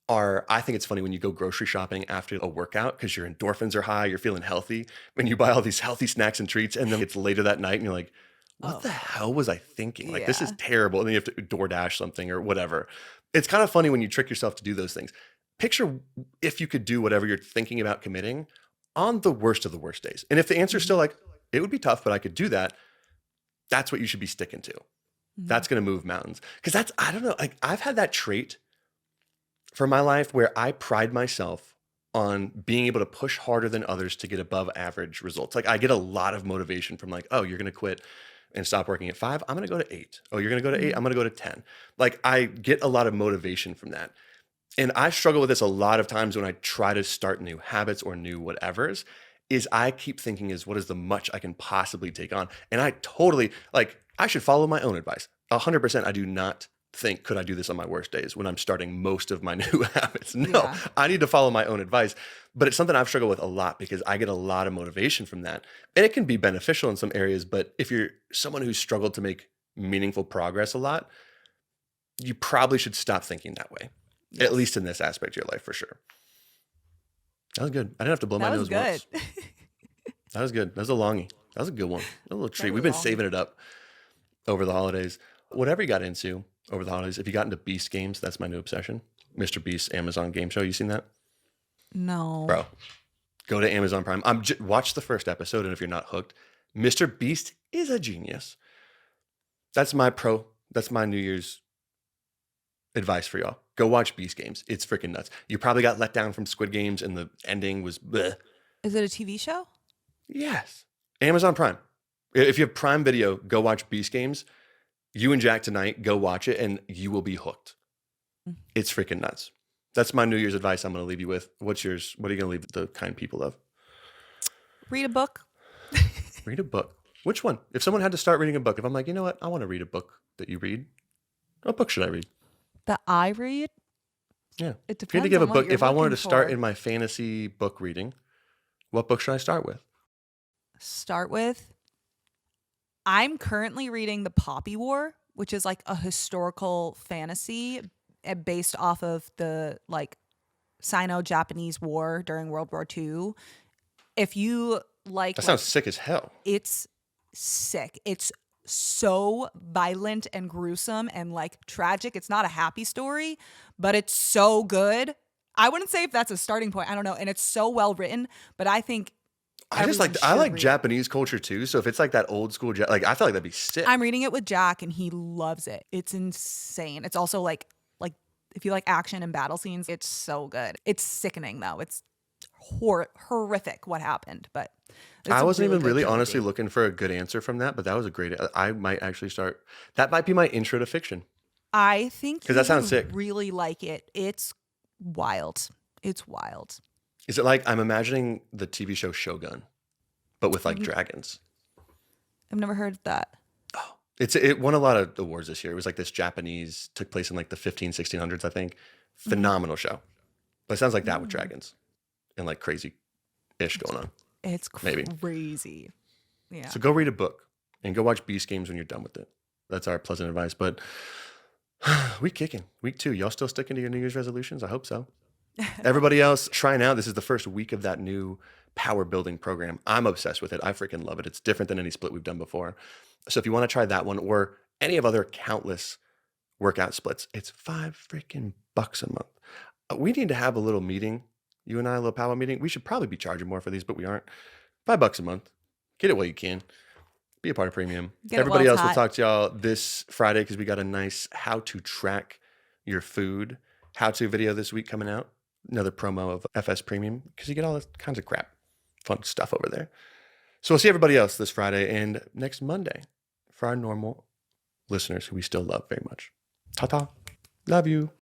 are, I think it's funny when you go grocery shopping after a workout because your endorphins are high, you're feeling healthy. When you buy all these healthy snacks and treats and then it's later that night and you're like, what the hell was I thinking? Like, this is terrible. And then you have to DoorDash something or whatever. It's kind of funny when you trick yourself to do those things. Picture if you could do whatever you're thinking about committing on the worst of the worst days. And if the answer is still like, it would be tough, but I could do that, that's what you should be sticking to. That's going to move mountains. Because that's, I don't know, like I've had that trait for my life where I pride myself on being able to push harder than others to get above average results. Like I get a lot of motivation from like, oh, you're going to quit and stop working at 5. I'm going to go to 8. Oh, you're going to go to 8. I'm going to go to 10. Like I get a lot of motivation from that. And I struggle with this a lot of times when I try to start new habits or new whatevers, is I keep thinking is what is the much I can possibly take on. And I totally, like, I should follow my own advice. 100%. I do not think, could I do this on my worst days when I'm starting most of my new habits? No, I need to follow my own advice. But it's something I've struggled with a lot because I get a lot of motivation from that. And it can be beneficial in some areas. But if you're someone who's struggled to make meaningful progress a lot, you probably should stop thinking that way, at least in this aspect of your life, for sure. That was good. I didn't have to blow my nose once. That was good. That was a longie. That was a good one. A little treat. We've been saving it up over the holidays. Whatever you got into over the holidays, if you got into Beast games, that's my new obsession. Mr. Beast's Amazon game show. You seen that? No. Bro, go to Amazon Prime. Watch the first episode, and if you're not hooked, Mr. Beast is a genius. That's my New Year's advice for y'all. Go watch Beast Games. It's freaking nuts. You probably got let down from Squid Games and the ending was bleh. Is it a TV show? Yes. Amazon Prime. If you have Prime Video, go watch Beast Games. You and Jack tonight, go watch it and you will be hooked. It's freaking nuts. That's my New Year's advice I'm going to leave you with. What's yours? What are you going to leave the kind people of? Read a book. Read a book. Which one? If someone had to start reading a book, if I'm like, you know what? I want to read a book that you read. What book should I read? That I read? Yeah. It depends. If you had to give a book, if I wanted to start for. in my fantasy book reading, what book should I start with? I'm currently reading The Poppy War which is like a historical fantasy based off of the like Sino-Japanese War during World War II. If you That sounds sick as hell. it's sick. It's so violent and gruesome and like tragic. It's not a happy story, but it's so good. I wouldn't say if that's a starting point. I don't know. And it's so well written, but I think I like Japanese culture too. So if it's like that old school, like I feel like that'd be sick. I'm reading it with Jack and he loves it. It's insane. It's also like if you like action and battle scenes, it's so good. It's sickening though. It's horrific what happened, but I wasn't even really trilogy. honestly looking for a good answer from that, but that was a great. I might actually start. That might be my intro to fiction. I think 'Cause that sounds sick. really like it. It's wild. It's wild. Is it like I'm imagining the TV show Shogun, but with like dragons? I've never heard of that. It won a lot of awards this year. It was like this Japanese, took place in like the 1600s, I think. Phenomenal show. But it sounds like that with dragons and like crazy-ish going on. It's Maybe. crazy. Yeah. So go read a book and go watch Beast Games when you're done with it. That's our pleasant advice. But week kicking. Week 2. Y'all still sticking to your New Year's resolutions? I hope so. Everybody else, try now. This is the first week of that new power building program. I'm obsessed with it. I freaking love it. It's different than any split we've done before. So if you want to try that one or any of other countless workout splits, it's $5 freaking bucks a month. We need to have a little meeting. You and I, a little power meeting. We should probably be charging more for these, but we aren't. $5 a month. Get it while you can. Be a part of premium. Get it Everybody while else it's will hot. talk to y'all this Friday because we got a nice how to track your food how-to video this week coming out. Another promo of FS Premium because you get all kinds of crap, fun stuff over there. So we'll see everybody else this Friday and next Monday for our normal listeners who we still love very much. Ta-ta. Love you.